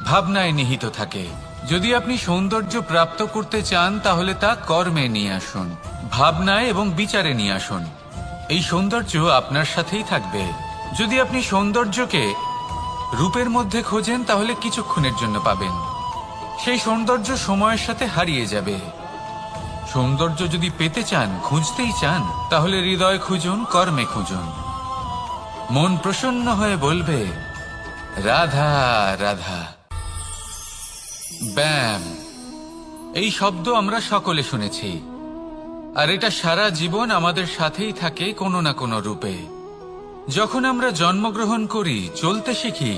ভাবনায় নিহিত থাকে। যদি আপনি সৌন্দর্য প্রাপ্ত করতে চান তাহলে তা কর্মে নিয়ে আসুন, ভাবনায় এবং বিচারে নিয়ে আসুন। এই সৌন্দর্য আপনার সাথেই থাকবে। যদি আপনি সৌন্দর্যকে রূপের মধ্যে খোঁজেন তাহলে কিছুক্ষণের জন্য পাবেন, সেই সৌন্দর্য সময়ের সাথে হারিয়ে যাবে। সৌন্দর্য যদি পেতে চান, খুঁজতেই চান, তাহলে হৃদয় খুঁজুন, কর্মে খুঁজুন। মন প্রসন্ন হয়ে বলবে রাধা রাধা। ব্যায়াম, এই শব্দ আমরা সকলে শুনেছি, আর এটা সারা জীবন আমাদের সাথেই থাকে কোনো না কোনো রূপে। যখন আমরা জন্মগ্রহণ করি, চলতে শিখি,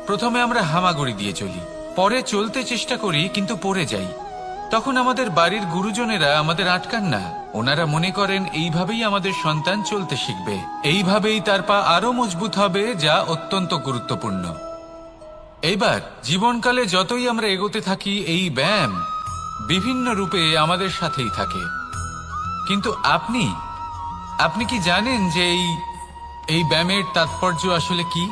প্রথমে আমরা হামাগুড়ি দিয়ে চলি, পরে চলতে চেষ্টা করি কিন্তু পড়ে যাই। তখন আমাদের বাড়ির গুরুজনেরা আমাদের আটকান না, ওনারা মনে করেন এইভাবেই আমাদের সন্তান চলতে শিখবে, এইভাবেই তার পা আরো মজবুত হবে, যা অত্যন্ত গুরুত্বপূর্ণ। এইবার জীবনকালে যতই আমরা এগোতে থাকি, এই ব্যায়াম বিভিন্ন রূপে আমাদের সাথেই থাকে। কিন্তু আপনি কি জানেন যে এই ব্যায়ামের তাৎপর্য আসলে কি?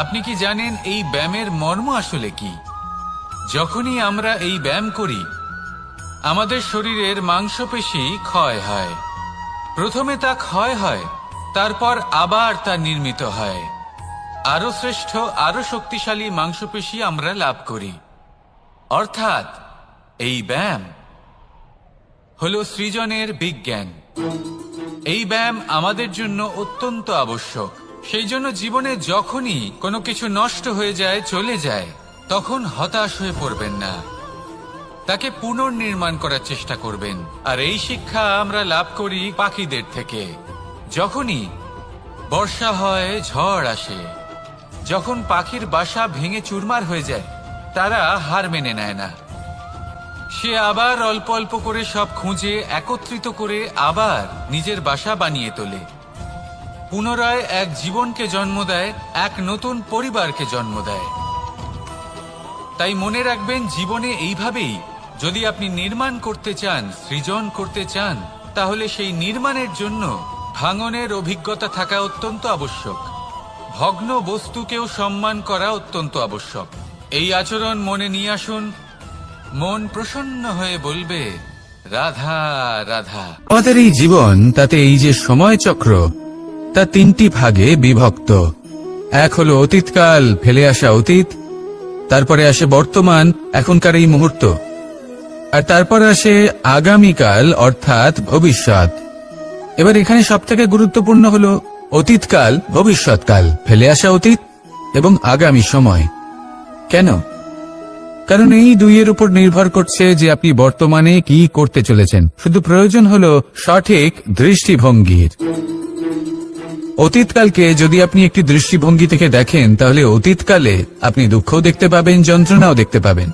আপনি কি জানেন এই ব্যায়ামের মর্ম আসলে কি? যখনই আমরা এই ব্যায়াম করি, আমাদের শরীরের মাংসপেশি ক্ষয় হয়। প্রথমে তা ক্ষয় হয়, তারপর আবার তা নির্মিত হয়। আরো শ্রেষ্ঠ, আরো শক্তিশালী মাংসপেশি আমরা লাভ করি। অর্থাৎ এই ব্যায়াম হলো সৃজনের বিজ্ঞান। এই ব্যায়াম আমাদের জন্য অত্যন্ত আবশ্যক। সেই জন্য জীবনে যখনই কোনো কিছু নষ্ট হয়ে যায়, চলে যায়, তখন হতাশ হয়ে পড়বেন না, তাকে পুনর্নির্মাণ করার চেষ্টা করবেন। আর এই শিক্ষা আমরা লাভ করি পাখিদের থেকে। যখনই বর্ষা হয়, ঝড় আসে, যখন পাখির বাসা ভেঙে চুরমার হয়ে যায়, তারা হার মেনে নেয় না। সে আবার অল্প অল্প করে সব খুঁজে একত্রিত করে আবার নিজের বাসা বানিয়ে তোলে, পুনরায় এক জীবনকে জন্ম দেয়, এক নতুন পরিবারকে জন্ম দেয়। তাই মনে রাখবেন, জীবনে এইভাবেই যদি আপনি নির্মাণ করতে চান, সৃজন করতে চান, তাহলে সেই নির্মাণের জন্য ভাঙনের অভিজ্ঞতা থাকা অত্যন্ত আবশ্যক। ভগ্ন বস্তুকেও সম্মান করা অত্যন্ত আবশ্যক। এই আচরণ মনে নিয়ে আসুন, মন প্রসন্ন হয়ে বলবে রাধা রাধা। আমাদের এই জীবন, তাতে এই যে সময় চক্র, তা তিনটি ভাগে বিভক্ত। এক হলো অতীতকাল, ফেলে আসা অতীত, তারপরে আসে বর্তমান, এখনকার এই মুহূর্ত, আর তারপরে আসে আগামীকাল অর্থাৎ ভবিষ্যৎ। এবার এখানে সবথেকে গুরুত্বপূর্ণ হলো অতীতকাল, ভবিষ্যৎকাল, ফেলে আসা অতীত এবং আগামী সময়। কেন? কারণ এই দুইয়ের উপর নির্ভর করছে যে আপনি বর্তমানে কি করতে চলেছেন। শুধু প্রয়োজন হলো সঠিক দৃষ্টিভঙ্গির। অতীতকালকে যদি আপনি একটি দৃষ্টিভঙ্গি থেকে দেখেন, তাহলে অতীতকালে আপনি দুঃখও দেখতে পাবেন, যন্ত্রণাও দেখতে পাবেন।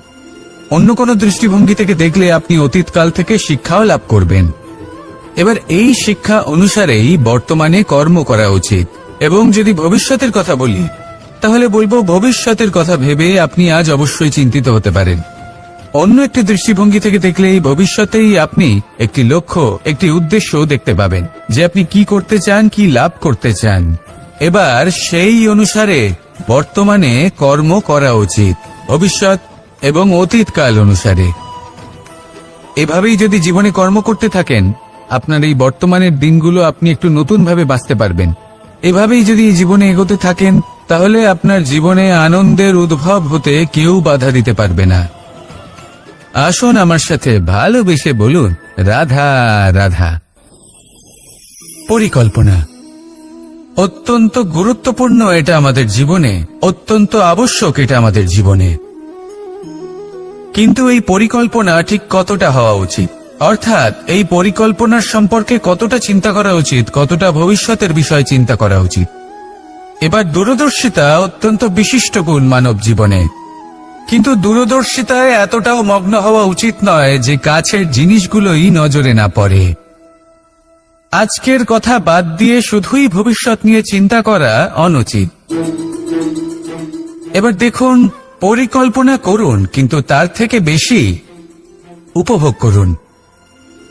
অন্য কোনো দৃষ্টিভঙ্গি থেকে দেখলে আপনি অতীতকাল থেকে শিক্ষাও লাভ করবেন। এবার এই শিক্ষা অনুসারেই বর্তমানে কর্ম করা উচিত। এবং যদি ভবিষ্যতের কথা বলি, তাহলে বলবো ভবিষ্যতের কথা ভেবে আপনি আজ অবশ্যই চিন্তিত হতে পারেন। অন্য একটি দৃষ্টিভঙ্গি থেকে দেখলে এই ভবিষ্যতেই আপনি একটি লক্ষ্য, একটি উদ্দেশ্য দেখতে পাবেন, যে আপনি কি করতে চান, কি লাভ করতে চান। এবার সেই অনুসারে বর্তমানে কর্ম করা উচিত, ভবিষ্যৎ এবং অতীতকাল অনুসারে। এভাবেই যদি জীবনে কর্ম করতে থাকেন, আপনার এই বর্তমানের দিনগুলো আপনি একটু নতুনভাবে বাঁচতে পারবেন। এভাবেই যদি জীবনে এগোতে থাকেন, তাহলে আপনার জীবনে আনন্দের উদ্ভব হতে কেউ বাধা দিতে পারবে না। আসুন আমার সাথে ভালোবেসে বলুন রাধা রাধা। পরিকল্পনা অত্যন্ত গুরুত্বপূর্ণ, এটা আমাদের জীবনে অত্যন্ত আবশ্যক, এটা আমাদের জীবনে। কিন্তু এই পরিকল্পনা ঠিক কতটা হওয়া উচিত, অর্থাৎ এই পরিকল্পনার সম্পর্কে কতটা চিন্তা করা উচিত, কতটা ভবিষ্যতের বিষয় চিন্তা করা উচিত। এবার দূরদর্শিতা অত্যন্ত বিশিষ্ট গুণ মানব জীবনে, কিন্তু দূরদর্শিতায় এতটাও মগ্ন হওয়া উচিত নয় যে কাছের জিনিসগুলোই নজরে না পড়ে। আজকের কথা বাদ দিয়ে শুধুই ভবিষ্যৎ নিয়ে চিন্তা করা অনুচিত। এবার দেখুন, পরিকল্পনা করুন, কিন্তু তার থেকে বেশি উপভোগ করুন।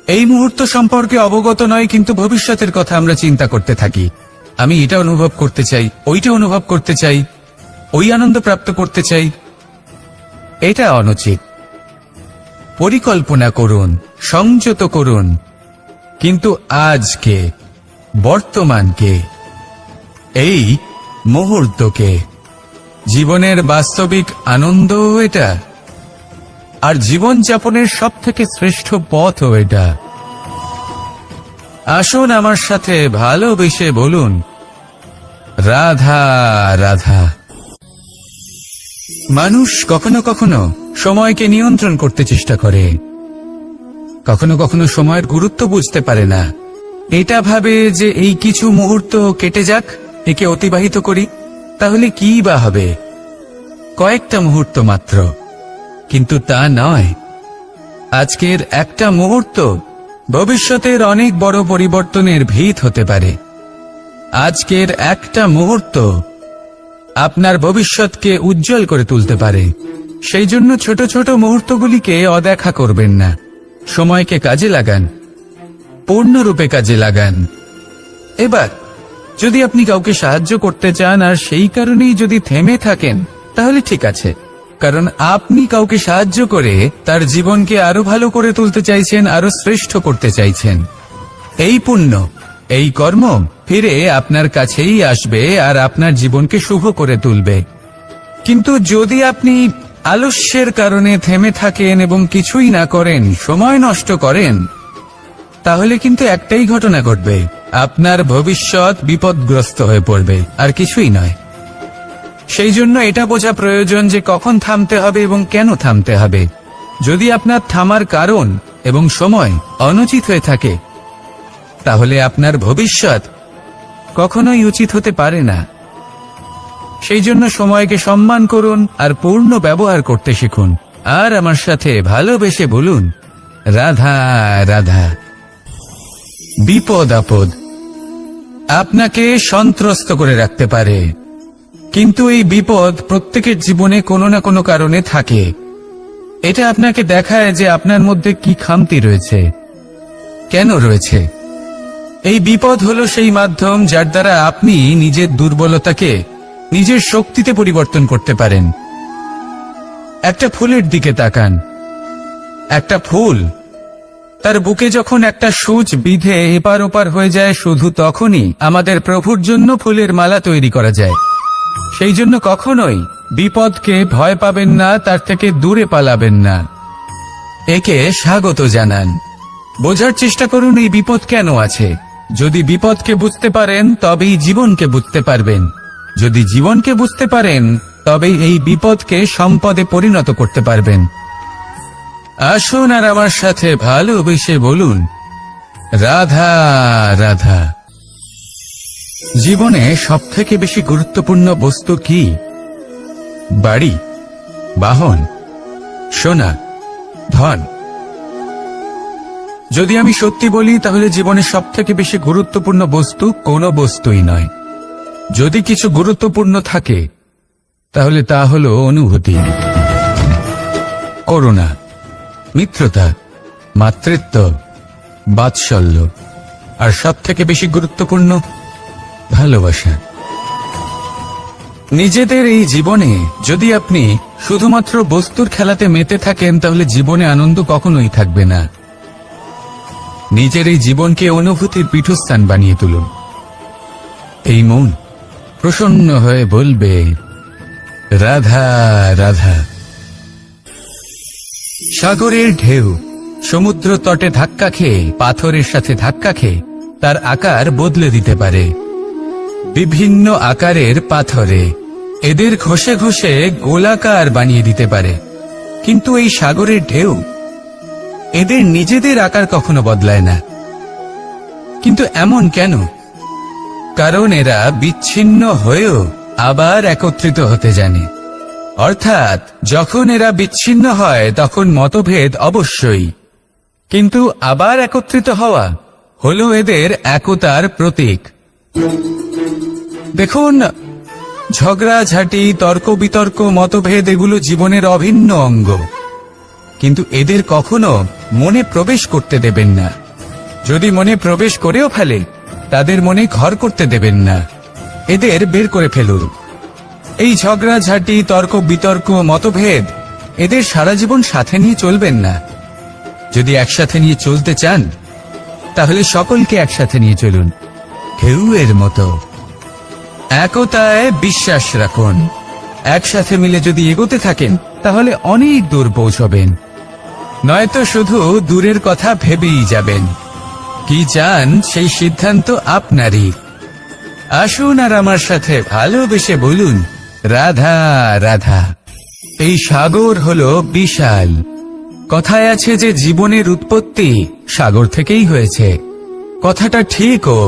এই মুহূর্ত সম্পর্কে অবগত নয়, কিন্তু ভবিষ্যতের কথা আমরা চিন্তা করতে থাকি। আমি এটা অনুভব করতে চাই, ওইটা অনুভব করতে চাই, ওই আনন্দ প্রাপ্ত করতে চাই। এটা অনুচিত। পরিকল্পনা করুন, সংযত করুন, কিন্তু আজকে, বর্তমানকে, এই মুহূর্তকে, জীবনের বাস্তবিক আনন্দ এটা, আর জীবনযাপনের সবথেকে শ্রেষ্ঠ পথও এটা। আসুন আমার সাথে ভালোবেসে বলুন, রাধা রাধা। মানুষ কখনো কখনো সময়কে নিয়ন্ত্রণ করতে চেষ্টা করে, কখনো কখনো সময়ের গুরুত্ব বুঝতে পারে না। এটা ভাবে যে এই কিছু মুহূর্ত কেটে যাক, একে অতিবাহিত করি, তাহলে কি বা হবে, কয়েকটা মুহূর্ত মাত্র। কিন্তু তা নয়। আজকের একটা মুহূর্ত ভবিষ্যতের অনেক বড় পরিবর্তনের ভিত হতে পারে। আজকের একটা মুহূর্ত আপনার ভবিষ্যৎকে উজ্জ্বল করে তুলতে পারে। সেই জন্য ছোট ছোট মুহূর্তগুলিকে অদেখা করবেন না। সময়কে কাজে লাগান, পূর্ণরূপে কাজে লাগান। এবার যদি আপনি কাউকে সাহায্য করতে চান আর সেই কারণেই যদি থেমে থাকেন, তাহলে ঠিক আছে, কারণ আপনি কাউকে সাহায্য করে তার জীবনকে আরো ভালো করে তুলতে চাইছেন, আরো শ্রেষ্ঠ করতে চাইছেন। এই পুণ্য, এই কর্ম ফিরে আপনার কাছেই আসবে আর আপনার জীবনকে শুভ করে তুলবে। কিন্তু যদি আপনি আলস্যের কারণে থেমে থাকেন এবং কিছুই না করেন, সময় নষ্ট করেন, তাহলে কিন্তু একটাই ঘটনা ঘটবে, আপনার ভবিষ্যৎ বিপদগ্রস্ত হয়ে পড়বে, আর কিছুই নয়। সেই জন্য এটা বোঝা প্রয়োজন যে কখন থামতে হবে এবং কেন থামতে হবে। যদি আপনার থামার কারণ এবং সময় অনুচিত হয়ে থাকে, তাহলে আপনার ভবিষ্যৎ কখনোই উচিত হতে পারে না। সেই জন্য সময়কে সম্মান করুন আর পূর্ণ ব্যবহার করতে শিখুন। আর আমার সাথে ভালোবেসে বলুন, রাধা রাধা। বিপদ আপদ আপনাকে সন্ত্রস্ত করে রাখতে পারে, কিন্তু এই বিপদ প্রত্যেকের জীবনে কোনো না কোনো কারণে থাকে। এটা আপনাকে দেখায় যে আপনার মধ্যে কি খামতি রয়েছে, কেন রয়েছে। এই বিপদ হলো সেই মাধ্যম যার দ্বারা আপনি নিজের দুর্বলতাকে নিজের শক্তিতে পরিবর্তন করতে পারেন। একটা ফুলের দিকে তাকান। একটা ফুল, তার বুকে যখন একটা সূচ বিঁধে এপার ওপার হয়ে যায়, শুধু তখনই আমাদের প্রভুর জন্য ফুলের মালা তৈরি করা যায়। সেই জন্য কখনোই বিপদকে ভয় পাবেন না, তার থেকে দূরে পালাবেন না, একে স্বাগত জানান। বোঝার চেষ্টা করুন এই বিপদ কেন আছে। যদি বিপদকে বুঝতে পারেন তবেই জীবনকে বুঝতে পারবেন। যদি জীবনকে বুঝতে পারেন তবেই এই বিপদকে সম্পদে পরিণত করতে পারবেন। আসুন আর আমার সাথে ভালোবেসে বলুন, রাধা রাধা। জীবনে সবথেকে বেশি গুরুত্বপূর্ণ বস্তু কি? বাড়ি, বাহন, সোনা, ধন। যদি আমি সত্যি বলি, তাহলে জীবনে সবথেকে বেশি গুরুত্বপূর্ণ বস্তু কোনো বস্তুই নয়। যদি কিছু গুরুত্বপূর্ণ থাকে, তাহলে তা হলো অনুভূতি, করুণা, মিত্রতা, মাতৃত্ব, বাৎসল্য, আর সবথেকে বেশি গুরুত্বপূর্ণ ভালোবাসা। নিজেদের এই জীবনে যদি আপনি শুধুমাত্র বস্তুর খেলাতে মেতে থাকেন, তাহলে জীবনে আনন্দ কখনোই থাকবে না। নিজের এই জীবনকে অনুভূতির পীঠস্থান বানিয়ে তুলুন। এই মন প্রসন্ন হয়ে বলবে, রাধা রাধা। সাগরের ঢেউ সমুদ্র তটে ধাক্কা খেয়ে, পাথরের সাথে ধাক্কা খেয়ে তার আকার বদলে দিতে পারে। বিভিন্ন আকারের পাথরে এদের ঘষে ঘষে গোলাকার বানিয়ে দিতে পারে, কিন্তু এই সাগরের ঢেউ এদের নিজেদের আকার কখনো বদলায় না। কিন্তু এমন কেন? কারণ এরা বিচ্ছিন্ন হয়েও আবার একত্রিত হতে জানে। অর্থাৎ যখন এরা বিচ্ছিন্ন হয় তখন মতভেদ অবশ্যই, কিন্তু আবার একত্রিত হওয়া হলো এদের একতার প্রতীক। দেখুন, ঝগড়াঝাঁটি, তর্ক বিতর্ক, মতভেদ এগুলো জীবনের অভিন্ন অঙ্গ, কিন্তু এদের কখনো মনে প্রবেশ করতে দেবেন না। যদি মনে প্রবেশ করেও ফেলে, তাদের মনে ঘর করতে দেবেন না, এদের বের করে ফেলুন। এই ঝগড়াঝাঁটি, তর্ক বিতর্ক, মতভেদ এদের সারা জীবন সাথে নিয়ে চলবেন না। যদি একসাথে নিয়ে চলতে চান, তাহলে সকলকে একসাথে নিয়ে চলুন, ঢেউয়ের মতো। একতায় বিশ্বাস রাখুন। একসাথে মিলে যদি এগোতে থাকেন, তাহলে অনেক দূর পৌঁছবেন, নয়তো শুধু দূরের কথা ভেবেই যাবেন। কি চান সেই সিদ্ধান্ত আপনারই। আসুন আর আমার সাথে ভালোবেসে বলুন, রাধা রাধা। এই সাগর হলো বিশাল। কথায় আছে যে জীবনের উৎপত্তি সাগর থেকেই হয়েছে। কথাটা ঠিকও।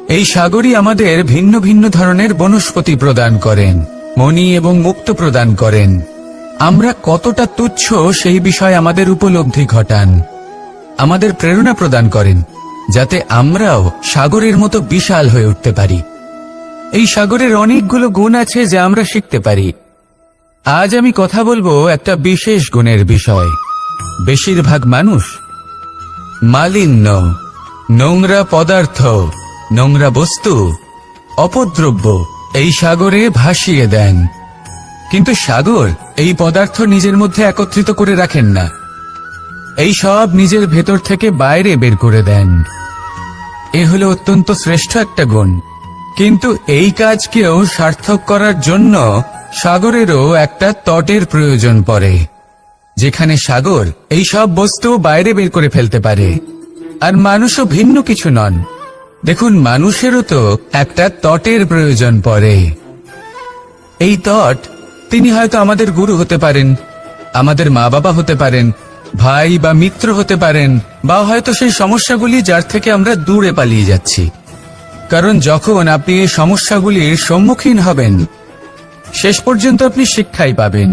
এই সাগরই আমাদের ভিন্ন ভিন্ন ধরনের বনস্পতি প্রদান করেন, মণি এবং মুক্ত প্রদান করেন। আমরা কতটা তুচ্ছ সেই বিষয়ে আমাদের উপলব্ধি ঘটান, আমাদের প্রেরণা প্রদান করেন, যাতে আমরাও সাগরের মতো বিশাল হয়ে উঠতে পারি। এই সাগরের অনেকগুলো গুণ আছে যা আমরা শিখতে পারি। আজ আমি কথা বলবো একটা বিশেষ গুণের বিষয়। বেশিরভাগ মানুষ মালিন্য, নোংরা পদার্থ, নোংরা বস্তু, অপদ্রব্য এই সাগরে ভাসিয়ে দেন। কিন্তু সাগর এই পদার্থ নিজের মধ্যে একত্রিত করে রাখেন না, এই সব নিজের ভেতর থেকে বাইরে বের করে দেন। এ হলো অত্যন্ত শ্রেষ্ঠ একটা গুণ। কিন্তু এই কাজকেও সার্থক করার জন্য সাগরেরও একটা তটের প্রয়োজন পড়ে, যেখানে সাগর এই সব বস্তু বাইরে বের করে ফেলতে পারে। আর মানুষও ভিন্ন কিছু নন। দেখুন, মানুষেরও তো একটা তটের প্রয়োজন পড়ে। এই তট, তিনি হয়তো আমাদের গুরু হতে পারেন, আমাদের মা বাবা হতে পারেন, ভাই বা মিত্র হতে পারেন, বা হয়তো সেই সমস্যাগুলি যার থেকে আমরা দূরে পালিয়ে যাচ্ছি। কারণ যখন আপনি এই সমস্যাগুলির সম্মুখীন হবেন, শেষ পর্যন্ত আপনি শিক্ষাই পাবেন।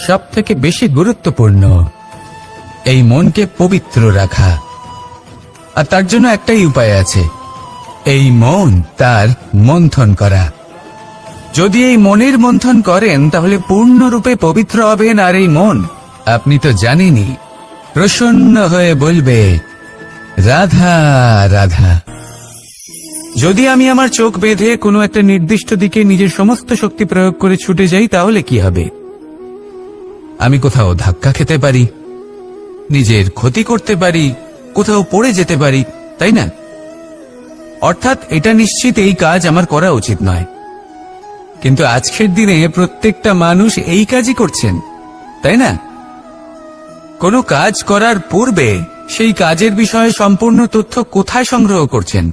সব থেকে বেশি গুরুত্বপূর্ণ এই মনকে পবিত্র রাখা। আর তার জন্য একটাই উপায় আছে, এই মন তার মন্থন করা। যদি এই মনের মন্থন করেন, তাহলে পূর্ণরূপে পবিত্র হবেন। আর এই মন, আপনি তো জানেনই, প্রসন্ন হয়ে বলবে, রাধা রাধা। যদি আমি আমার চোখ বেঁধে কোনো একটা নির্দিষ্ট দিকে নিজের সমস্ত শক্তি প্রয়োগ করে ছুটে যাই, তাহলে কি হবে? আমি কোথাও ধাক্কা খেতে পারি, নিজের ক্ষতি করতে পারি, কোথাও পড়ে যেতে পারি, তাই না? অর্থাৎ এটা নিশ্চিত এই কাজ আমার করা উচিত নয়। কিন্তু আজকের দিনে প্রত্যেকটা মানুষ এই কাজই করছেন, তাই না? কোনো কাজ করার পূর্বে সেই কাজের বিষয়ে সম্পূর্ণ তথ্য কোথায় সংগ্রহ করছেন?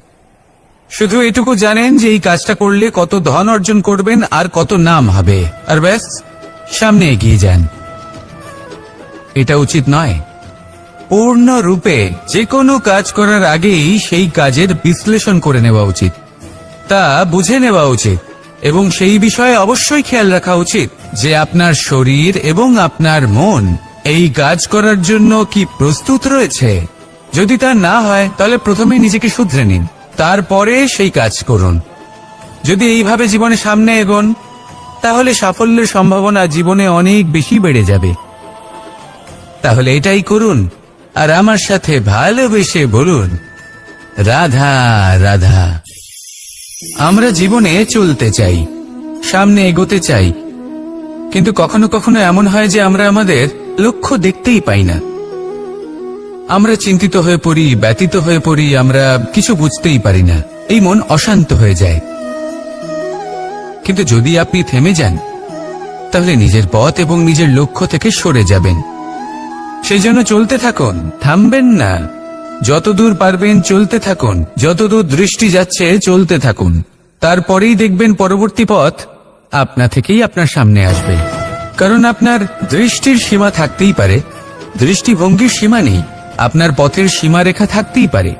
শুধু এটুকু জানেন যে এই কাজটা করলে কত ধন অর্জন করবেন আর কত নাম হবে, আর ব্যাস, সামনে এগিয়ে যান। এটা উচিত নয়। পূর্ণরূপে যে কোনো কাজ করার আগেই সেই কাজের বিশ্লেষণ করে নেওয়া উচিত, তা বুঝে নেওয়া উচিত, এবং সেই বিষয়ে অবশ্যই খেয়াল রাখা উচিত যে আপনার শরীর এবং আপনার মন এই কাজ করার জন্য কি প্রস্তুত রয়েছে। যদি তা না হয়, তাহলে প্রথমে নিজেকে শুধরে নিন, তারপরে সেই কাজ করুন। যদি এইভাবে জীবনে সামনে এগোন, তাহলে সাফল্যের সম্ভাবনা জীবনে অনেক বেশি বেড়ে যাবে। তাহলে এটাই করুন, আর আমার সাথে ভালোবেসে বলুন, রাধা রাধা। আমরা জীবনে চলতে চাই, সামনে এগোতে চাই, কিন্তু কখনো কখনো এমন হয় যে আমরা আমাদের লক্ষ্য দেখতেই পাই না। আমরা চিন্তিত হয়ে পড়ি, ব্যতীত হয়ে পড়ি, আমরা কিছু বুঝতেই পারি না। এই মন অশান্ত হয়ে যায়। কিন্তু যদি আপনি থেমে যান, তাহলে নিজের পথ এবং নিজের লক্ষ্য থেকে সরে যাবেন। সেই জন্য চলতে থাকুন, থামবেন না। যতদূর পারবেন চলতে থাকুন, যতদূর দৃষ্টি যাচ্ছে চলতে থাকুন। তারপরেই দেখবেন পরবর্তী পথ আপনা থেকেই আপনার সামনে আসবে। কারণ আপনার দৃষ্টির সীমা থাকতেই পারে, দৃষ্টিভঙ্গির সীমা নেই। আপনার পথের সীমারেখা থাকতেই পারে,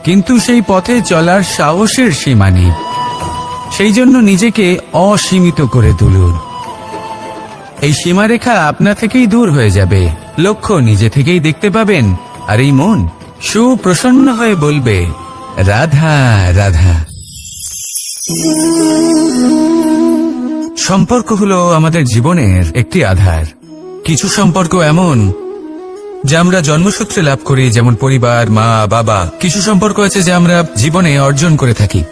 কিন্তু সেই পথে চলার সাহসের সীমা নেই। সেই জন্য নিজেকে অসীমিত করে তুলুন। এই সীমারেখা আপনা থেকেই দূর হয়ে যাবে, লক্ষ্য নিজে থেকেই দেখতে পাবেন, আর এই মন সুপ্রসন্ন হয়ে বলবে, রাধা রাধা। সম্পর্ক হলো আমাদের জীবনের একটি আধার। কিছু সম্পর্ক এমন যা আমরা জন্মসূত্রে লাভ করি, যেমন পরিবার, মা, বাবা। কিছু সম্পর্ক আছে যা আমরা জীবনে অর্জন করে থাকি,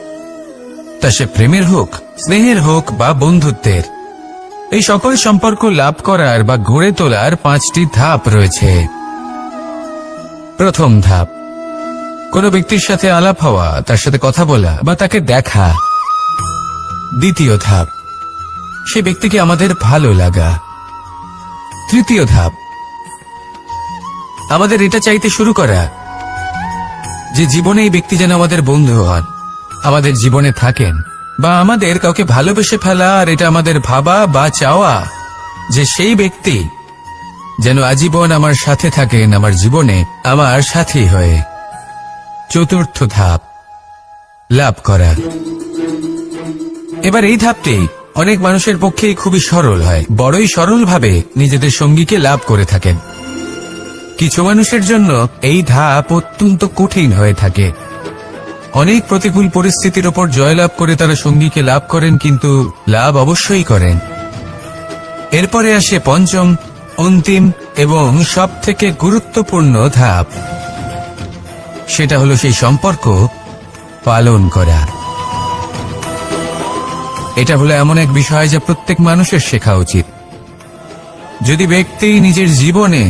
তা সে প্রেমের হোক, স্নেহের হোক বা বন্ধুত্বের। এই সকল সম্পর্ক লাভ করার বা গড়ে তোলার 5টি ধাপ রয়েছে। প্রথম ধাপ, কোনো ব্যক্তির সাথে আলাপ হওয়া, তার সাথে কথা বলা বা তাকে দেখা। দ্বিতীয় ধাপ, সে ব্যক্তিকে আমাদের ভালো লাগা। তৃতীয় ধাপ, আমাদের এটা চাইতে শুরু করা যে জীবনে এই ব্যক্তি যেন আমাদের বন্ধু হন, আমাদের জীবনে থাকেন, বা আমাদের কাউকে ভালোবেসে ফেলা আর এটা আমাদের ভাবা বা চাওয়া যে সেই ব্যক্তি যেন আজীবন আমার সাথে থাকেন, আমার জীবনে আমার সাথী হয়ে। চতুর্থ ধাপ, লাভ করা। এবার এই ধাপটি অনেক মানুষের পক্ষেই খুবই সরল হয়, বড়ই সরলভাবে নিজেদের সঙ্গীকে লাভ করে থাকেন। কিছু মানুষের জন্য এই ধাপ অত্যন্ত কঠিন হয়ে থাকে। অনেক প্রতিকূল পরিস্থিতির ওপর জয়লাভ করে তারা সঙ্গীকে লাভ করেন, কিন্তু লাভ অবশ্যই করেন। এরপরে আসে পঞ্চম, অন্তিম এবং সবথেকে গুরুত্বপূর্ণ ধাপ। সেটা হলো সেই সম্পর্ক পালন করা। এটা হলো এমন এক বিষয় যা প্রত্যেক মানুষের শেখা উচিত। যদি ব্যক্তি নিজের জীবনে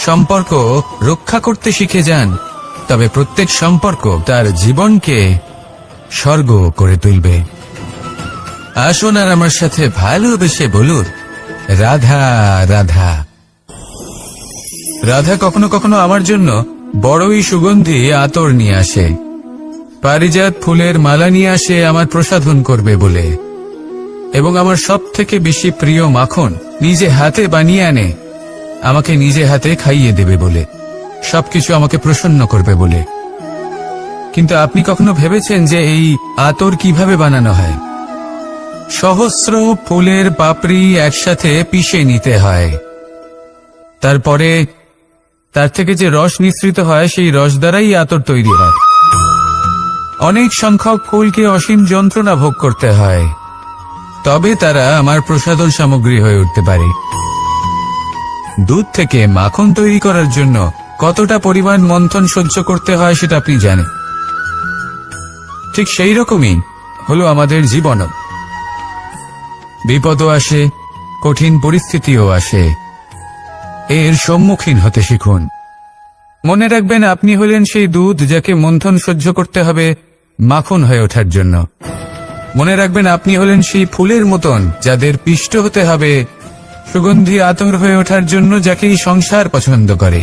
সম্পর্ক রক্ষা করতে শিখে যান, তবে প্রত্যেক সম্পর্ক তার জীবনকে স্বর্গ করে তুলবে। আসুন আর আমার সাথে ভালোবেসে বলুন, রাধা রাধা। রাধা কখনো কখনো আমার জন্য বড়ই সুগন্ধি আতর নিয়ে আসে, পারিজাত ফুলের মালা নিয়ে আসে আমার প্রসাধন করবে বলে, এবং আমার সব থেকে বেশি প্রিয় মাখন নিজে হাতে বানিয়ে আনে আমাকে নিজে হাতে খাইয়ে দেবে বলে, সবকিছু আমাকে প্রসন্ন করবে বলে। কিন্তু আপনি কখনো ভেবেছেন যে এই আতর কিভাবে বানানো হয়? সহস্র ফুলের পাপড়ি একসাথে পিষে নিতে হয়, তারপরে তার থেকে যে রস নিঃসৃত হয় সেই রস দ্বারাই আতর তৈরি হয়। অনেক সংখ্যক ফুলকে অসীম যন্ত্রণা ভোগ করতে হয়, তবে তারা আমার প্রসাধন সামগ্রী হয়ে উঠতে পারে। দুধ থেকে মাখন তৈরি করার জন্য কতটা পরিমাণ মন্থন সহ্য করতে হয় সেটা আপনি জানেন। ঠিক সেই রকমই হলো আমাদের জীবনও। বিপদও আসে, কঠিন পরিস্থিতিও আসে, এর সম্মুখীন হতে শিখুন। মনে রাখবেন, আপনি হলেন সেই দুধ যাকে মন্থন সহ্য করতে হবে মাখন হয়ে ওঠার জন্য। মনে রাখবেন, আপনি হলেন সেই ফুলের মতন যাদের পিষ্ট হতে হবে সুগন্ধি আতর হয়ে ওঠার জন্য, যাকে এই সংসার পছন্দ করে।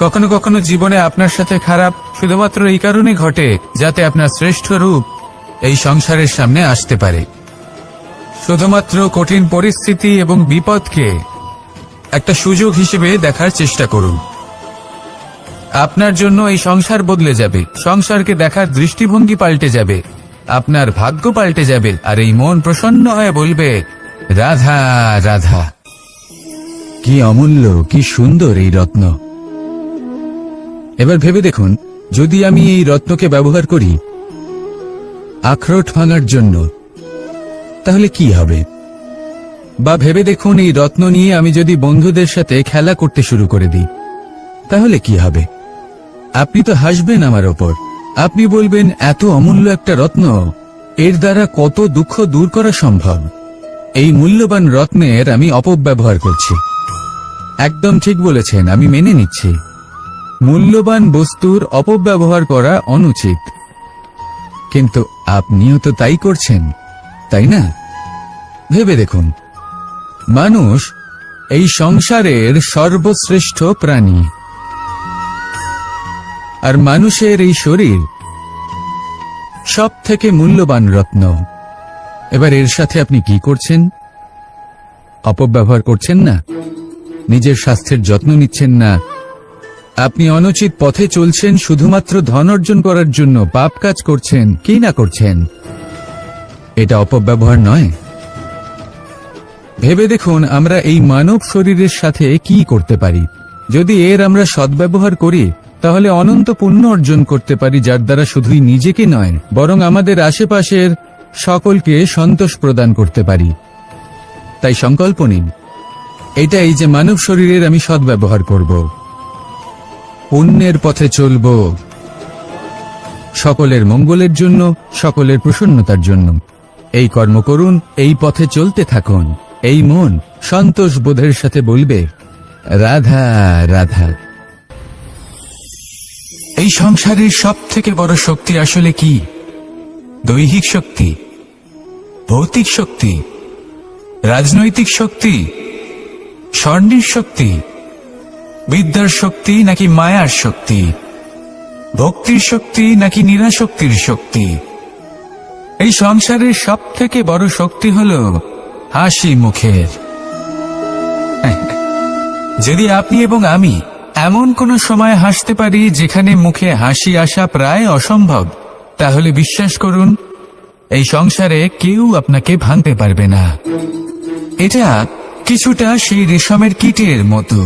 কখনো কখনো জীবনে আপনার সাথে খারাপ শুধুমাত্র এই কারণে ঘটে যাতে আপনার শ্রেষ্ঠ রূপ এই সংসারের সামনে আসতে পারে। শুধুমাত্র কঠিন পরিস্থিতি এবং বিপদকে একটা সুযোগ হিসেবে দেখার চেষ্টা করুন। আপনার জন্য এই সংসার বদলে যাবে, সংসারকে দেখার দৃষ্টিভঙ্গি পাল্টে যাবে, আপনার ভাগ্য পাল্টে যাবে, আর এই মন প্রসন্ন হয়ে বলবে, রাধা রাধা। কি অমূল্য, কি সুন্দর এই রত্ন। এবার ভেবে দেখুন, যদি আমি এই রত্নকে ব্যবহার করি আখরোট ভাঙার জন্য, তাহলে কি হবে? বা ভেবে দেখুন, এই রত্ন নিয়ে আমি যদি বন্ধুদের সাথে খেলা করতে শুরু করে দিই, তাহলে কি হবে? আপনি তো হাসবেন আমার ওপর। আপনি বলবেন, এত অমূল্য একটা রত্ন, এর দ্বারা কত দুঃখ দূর করা সম্ভব। এই মূল্যবান রত্নের আমি অপব্যবহার করছি। একদম ঠিক বলেছেন, আমি মেনে নিচ্ছি। মূল্যবান বস্তুর অপব্যবহার করা অনুচিত, কিন্তু আপনিও তো তাই করছেন, তাই না? ভেবে দেখুন, মানুষ এই সংসারের সর্বশ্রেষ্ঠ প্রাণী, আর মানুষের এই শরীর সব থেকে মূল্যবান রত্ন। এবার এর সাথে আপনি কি করছেন? অপব্যবহার করছেন না, নিজের স্বাস্থ্যের যত্ন নিচ্ছেন না, আপনি অনুচিত পথে চলছেন শুধুমাত্র ধন অর্জন করার জন্য, পাপ কাজ করছেন, কি না করছেন? এটা অপব্যবহার নয়? ভেবে দেখুন, আমরা এই মানব শরীরের সাথে কি করতে পারি। যদি এর আমরা সদ্ব্যবহার করি, তাহলে অনন্ত পুণ্য অর্জন করতে পারি, যার দ্বারা শুধুই নিজেকে নয় বরং আমাদের আশেপাশের সকলকে সন্তোষ প্রদান করতে পারি। তাই সংকল্প নিন, এটাই যে মানব শরীরের আমি সদ্ব্যবহার করব, পুণ্যের পথে চলব, সকলের মঙ্গলের জন্য, সকলের প্রসন্নতার জন্য। এই কর্ম করুন, এই পথে চলতে থাকুন। এই মন সন্তোষ বোধের সাথে বলবে, রাধা রাধা। এই সংসারের সব থেকে বড় শক্তি আসলে কি? দৈহিক শক্তি, ভৌতিক শক্তি, রাজনৈতিক শক্তি, স্বর্ণের শক্তি, বিদ্যার শক্তি নাকি মায়ার শক্তি, ভক্তির শক্তি নাকি নিরাশক্তির শক্তি? এই সংসারের সব থেকে বড় শক্তি হল হাসি মুখের। যদি আপনি এবং আমি এমন কোন সময় হাসতে পারি যেখানে মুখে হাসি আসা প্রায় অসম্ভব, তাহলে বিশ্বাস করুন, এই সংসারে কেউ আপনাকে ভাঙতে পারবে না। এটা কিছুটা সেই রেশমের কীটের মতো,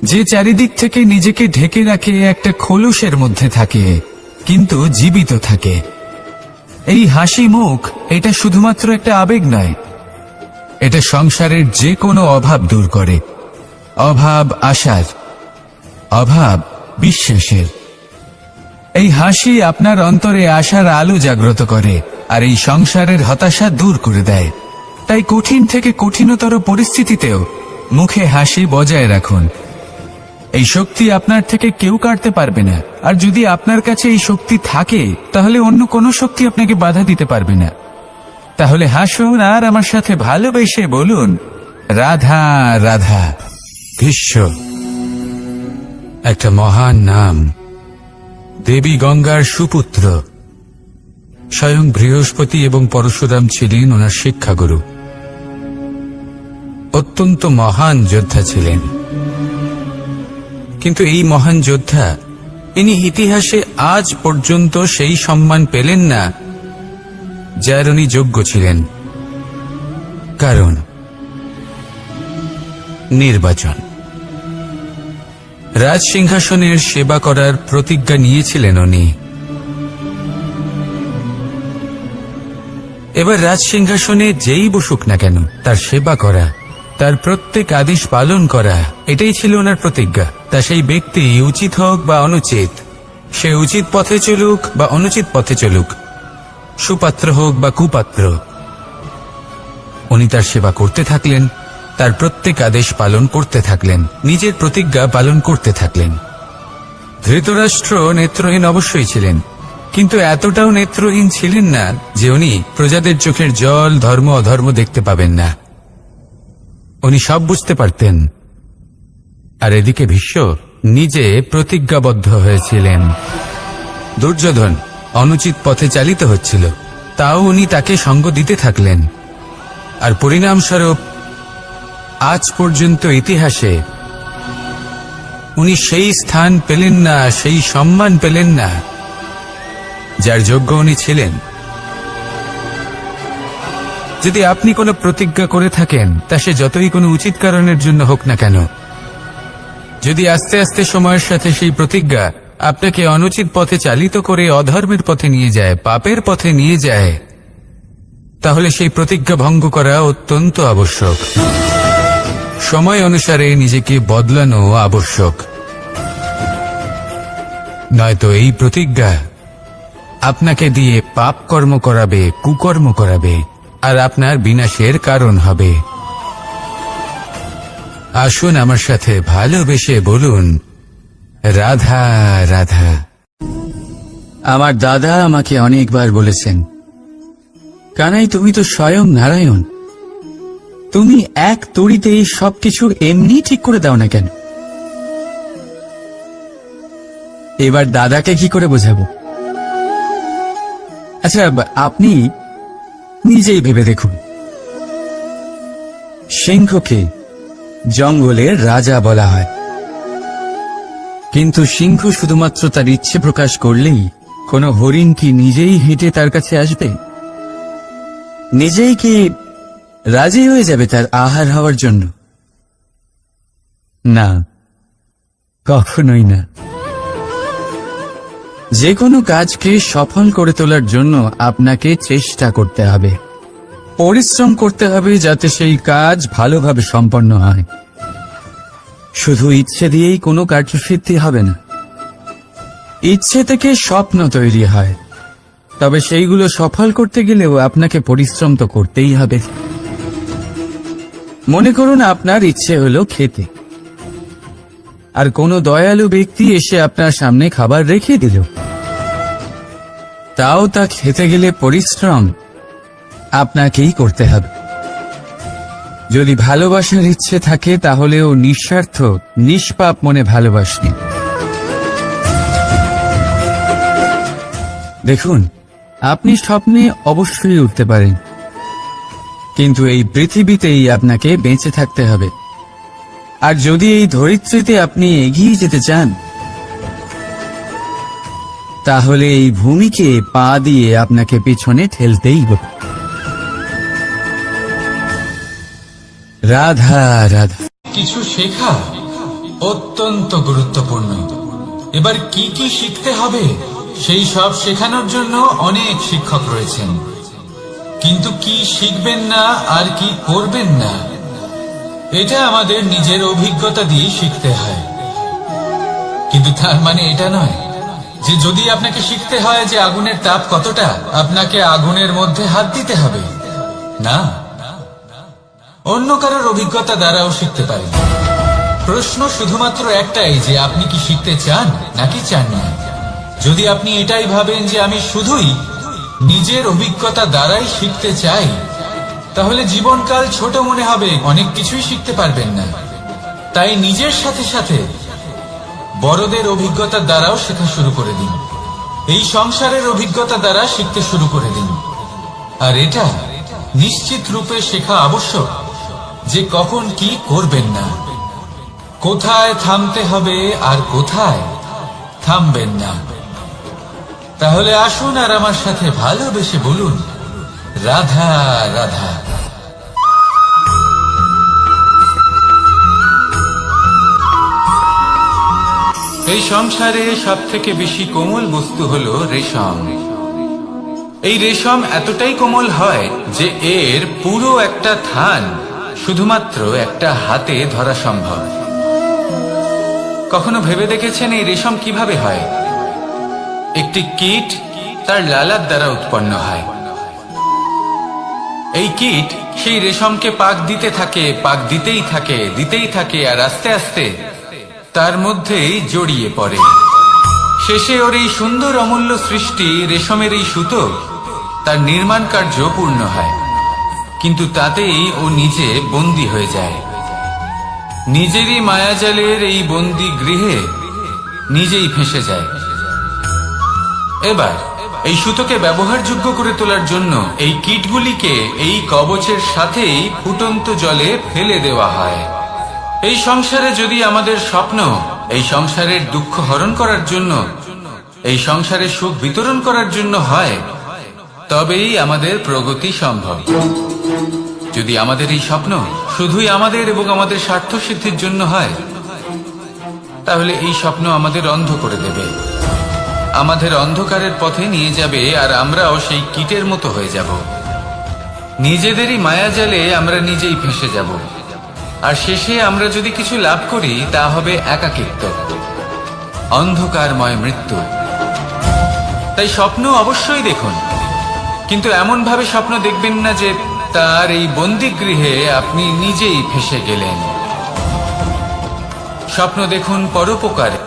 যে চারিদিক থেকে নিজেকে ঢেকে রাখে একটা খোলসের মধ্যে থাকে, কিন্তু জীবিত থাকে। এই হাসি মুখ, এটা শুধুমাত্র একটা আবেগ নয়, এটা সংসারের যে কোনো অভাব দূর করে। অভাব আশার, অভাব বিশ্বাসের। এই হাসি আপনার অন্তরে আশার আলো জাগ্রত করে, আর এই সংসারের হতাশা দূর করে দেয়। তাই কঠিন থেকে কঠিনতর পরিস্থিতিতেও মুখে হাসি বজায় রাখুন। এই শক্তি আপনার থেকে কেউ কাটতে পারবে না। আর যদি আপনার কাছে এই শক্তি থাকে, তাহলে অন্য কোনো শক্তি আপনাকে বাধা দিতে পারবে না। তাহলে হাসুন আর আমার সাথে ভালোবেসে বলুন, রাধা রাধা। ভীষ্ম একটা মহান নাম, দেবী গঙ্গার সুপুত্র। স্বয়ং বৃহস্পতি এবং পরশুরাম ছিলেন ওনার শিক্ষাগুরু। অত্যন্ত মহান যোদ্ধা ছিলেন। কিন্তু এই মহান যোদ্ধা, ইনি ইতিহাসে আজ পর্যন্ত সেই সম্মান পেলেন না যার উনি যোগ্য ছিলেন। কারণ নির্বাচন। রাজ সিংহাসনের সেবা করার প্রতিজ্ঞা নিয়েছিলেন উনি। এবার রাজ সিংহাসনে যেই বসুক না কেন, তার সেবা করা, তার প্রত্যেক আদেশ পালন করা, এটাই ছিল ওনার প্রতিজ্ঞা। তা সেই ব্যক্তি উচিত হোক বা অনুচিত, সে উচিত পথে চলুক বা অনুচিত পথে চলুক, সুপাত্র হোক বা কুপাত্র, উনি তার সেবা করতে থাকলেন, তার প্রত্যেক আদেশ পালন করতে থাকলেন, নিজের প্রতিজ্ঞা পালন করতে থাকলেন। ধৃতরাষ্ট্র নেত্রহীন অবশ্যই ছিলেন, কিন্তু এতটাও নেত্রহীন ছিলেন না যে উনি প্রজাদের চোখের জল, ধর্ম অধর্ম দেখতে পাবেন না। উনি সব বুঝতে পারতেন। আর এদিকে ভীষ্ম নিজে প্রতিজ্ঞাবদ্ধ হয়েছিলেন। দুর্যোধন অনুচিত পথে চালিত হচ্ছিল, তাও উনি তাকে সঙ্গ দিতে থাকলেন। আর পরিণামস্বরূপ আজ পর্যন্ত ইতিহাসে উনি সেই স্থান পেলেন না, সেই সম্মান পেলেন না যার যোগ্য উনি ছিলেন। যদি আপনি কোনো প্রতিজ্ঞা করে থাকেন, তা সে যতই কোনো উচিত কারণের জন্য হোক না কেন, যদি আস্তে আস্তে সময়ের সাথে সেই প্রতিজ্ঞা আপনাকে অনুচিত পথে চালিত করে অধর্মের পথে নিয়ে যায়, পাপের পথে নিয়ে যায়, তাহলে সেই প্রতিজ্ঞা ভঙ্গ করা অত্যন্ত আবশ্যক। সময় অনুসারে নিজেকে বদলানো আবশ্যক। নয়তো এই প্রতিজ্ঞা আপনাকে দিয়ে পাপ কর্ম করাবে, কুকর্ম করাবে, আর আপনার বিনাশের কারণ হবে। আসুন আমার সাথে ভালোবেসে বলুন, রাধা রাধা। আমার দাদা আমাকে অনেকবার বলেছেন, কানাই তুমি তো স্বয়ং নারায়ণ, তুমি এক তড়িতেই সবকিছু এমনি ঠিক করে দাও না কেন? এবার দাদাকে কি করে বোঝাবো? আচ্ছা, আপনি নিজেই ভেবে দেখুন। সিংহকে জঙ্গলের রাজা বলা হয়, কিন্তু সিংহ শুধুমাত্র তার ইচ্ছে প্রকাশ করলেই কোনো হরিণ কি নিজেই হেঁটে তার কাছে আসবে? নিজেই কি রাজি হয়ে যাবে তার আহার হওয়ার জন্য? না, কখনোই না। যে কোনো কাজকে সফল করে তোলার জন্য আপনাকে চেষ্টা করতে হবে, পরিশ্রম করতে হবে যাতে সেই কাজ ভালোভাবে সম্পন্ন হয়। শুধু ইচ্ছে দিয়েই কোনো কার্যসিদ্ধি হবে না। ইচ্ছে থেকে স্বপ্ন তৈরি হয়, তবে সেইগুলো সফল করতে গেলেও আপনাকে পরিশ্রম তো করতেই হবে। মনে করুন আপনার ইচ্ছে হলো খেতে, আর কোনো দয়ালু ব্যক্তি এসে আপনার সামনে খাবার রেখে দিল। তাও তা খেতে গেলে পরিশ্রম আপনাকেই করতে হবে। যদি ভালোবাসার ইচ্ছে থাকে তাহলেও নিঃস্বার্থ নিষ্পাপ মনে ভালোবাসবেন। দেখুন, আপনি স্বপ্নে অবশ্যই উঠতে পারেন, কিন্তু এই পৃথিবীতেই আপনাকে বেঁচে থাকতে হবে। আর যদি এই ধরিত্রীতে আপনি এগিয়ে যেতে চান, তাহলে এই ভূমিকে পা দিয়ে আপনাকে পিছনে ঠেলতেই হবে। রাধা রাধা। কিছু শেখা অত্যন্ত গুরুত্বপূর্ণ। এবার কি কি শিখতে হবে সেই সব শেখানোর জন্য অনেক শিক্ষক রয়েছেন, কিন্তু কি শিখবেন না আর কি করবেন না এটা আমাদের নিজের অভিজ্ঞতা দিয়ে শিখতে হয়। কিন্তু তার মানে এটা নয় যে যদি আপনাকে শিখতে হয় যে আগুনের তাপ কতটা, আপনাকে আগুনের মধ্যে হাত দিতে হবে। না, অন্য কারোর অভিজ্ঞতা দ্বারাও শিখতে পারেন। প্রশ্ন শুধুমাত্র একটাই যে আপনি কি শিখতে চান নাকি চান না। যদি আপনি এটাই ভাবেন যে আমি শুধুই নিজের অভিজ্ঞতা দ্বারাই শিখতে চাই, তাহলে জীবনকাল ছোট মনে হবে, অনেক কিছুই শিখতে পারবেন না। তাই নিজের সাথে সাথে বড়দের অভিজ্ঞতা দ্বারাও শেখা শুরু করে দিন। এই সংসারের অভিজ্ঞতা দ্বারা শিখতে শুরু করে দিন। আর এটা নিশ্চিত রূপে শেখা আবশ্যক যে কখন কি করবেন না, কোথায় থামতে হবে আর কোথায় থামবেন না। তাহলে আসুন আর আমার সাথে ভালোবেসে বলুন, রাধা রাধা। এই সংসারে সব থেকে বেশি কোমল বস্তু হলো রেশম। এই রেশম এতটাই কোমল হয় যে এর পুরো একটা থান শুধুমাত্র একটা হাতে ধরা সম্ভব। কখনো ভেবে দেখেছেন এই রেশম কিভাবে হয়? একটি কীট তার লালার দ্বারা উৎপন্ন হয়। এই কীট সেই রেশমকে পাক দিতে থাকে, পাক দিতেই থাকে, আর আস্তে আস্তে তার মধ্যেই জড়িয়ে পড়ে। শেষে ওর এই সুন্দর অমূল্য সৃষ্টি রেশমের এই সুতো তার নির্মাণ কার্য পূর্ণ হয়, কিন্তু তাতেই ও নিজে বন্দী হয়ে যায়। নিজেরই মায়াজালের এই বন্দী গৃহে নিজেই ফেঁসে যায়। এবার এই সুতোকে ব্যবহারযোগ্য করে তোলার জন্য এই কীটগুলিকে এই কবচের সাথেই ফুটন্ত জলে ফেলে দেওয়া হয়। এই সংসারে যদি আমাদের স্বপ্ন এই সংসারের দুঃখ হরণ করার জন্য, এই সংসারে সুখ বিতরণ করার জন্য হয়, তবেই আমাদের প্রগতি সম্ভব। যদি আমাদের এই স্বপ্ন শুধুই আমাদের এবং আমাদের স্বার্থ সিদ্ধির জন্য হয়, তাহলে এই স্বপ্ন আমাদের অন্ধ করে দেবে, আমাদের অন্ধকারের পথে নিয়ে যাবে, আর আমরাও সেই কীটের মতো হয়ে যাব। নিজেদেরই মায়াজালে আমরা নিজেই ফেঁসে যাব, আর শেষে আমরা যদি কিছু লাভ করি তা হবে একাকিত্ব, অন্ধকারময় মৃত্যু। তাই স্বপ্ন অবশ্যই দেখুন, কিন্তু এমন ভাবে স্বপ্ন দেখবেন না যে তার এই বন্দিগৃহে আপনি নিজেই ফেঁসে গেলেন। স্বপ্ন দেখুন পরোপকারে।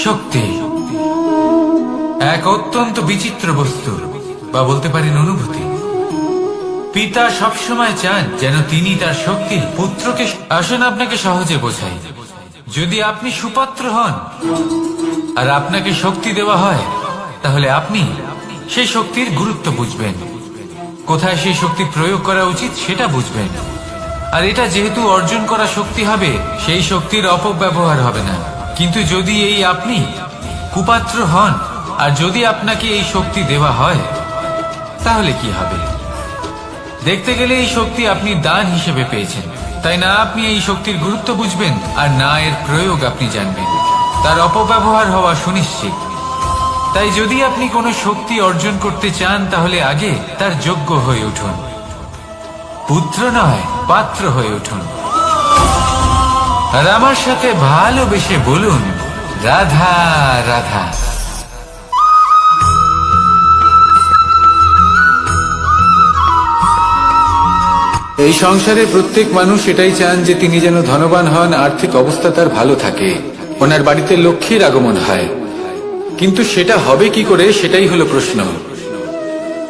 শক্তি এক অত্যন্ত বিচিত্র বস্তু, বা বলতে পারেন অনুভূতি। পিতা সবসময় চান যেন তিনি তার শক্তি পুত্রকে। আসুন আপনাকে সহজে বোঝাই। যদি আপনি সুপাত্র হন আর আপনাকে শক্তি দেওয়া হয়, তাহলে আপনি সেই শক্তির গুরুত্ব বুঝবেন, কোথায় সেই শক্তি প্রয়োগ করা উচিত সেটা বুঝবেন। আর এটা যেহেতু অর্জন করা শক্তি হবে, সেই শক্তির অপব্যবহার হবে না। কিন্তু যদি এই আপনি কুপাত্র হন আর যদি আপনাকে এই শক্তি দেওয়া হয়, তাহলে কি হবে? দেখতে গেলে এই শক্তি আপনি দান হিসেবে পেয়েছেন, তাই না আপনি এই শক্তির গুরুত্ব বুঝবেন আর না এর প্রয়োগ আপনি জানবেন। তার অপব্যবহার হওয়া সুনিশ্চিত। তাই যদি আপনি কোনো শক্তি অর্জন করতে চান তাহলে আগে তার যোগ্য হয়ে উঠুন, পুত্র নয় পাত্র হয়ে উঠুন। আর আমার সাথে ভালোবেসে বলুন, রাধা রাধা। এই সংসারে প্রত্যেক মানুষ এটাই চান যে তিনি যেন ধনবান হন, আর্থিক অবস্থা তার ভালো থাকে, ওনার বাড়িতে লক্ষ্মীর আগমন হয়। কিন্তু সেটা হবে কি করে, সেটাই হলো প্রশ্ন।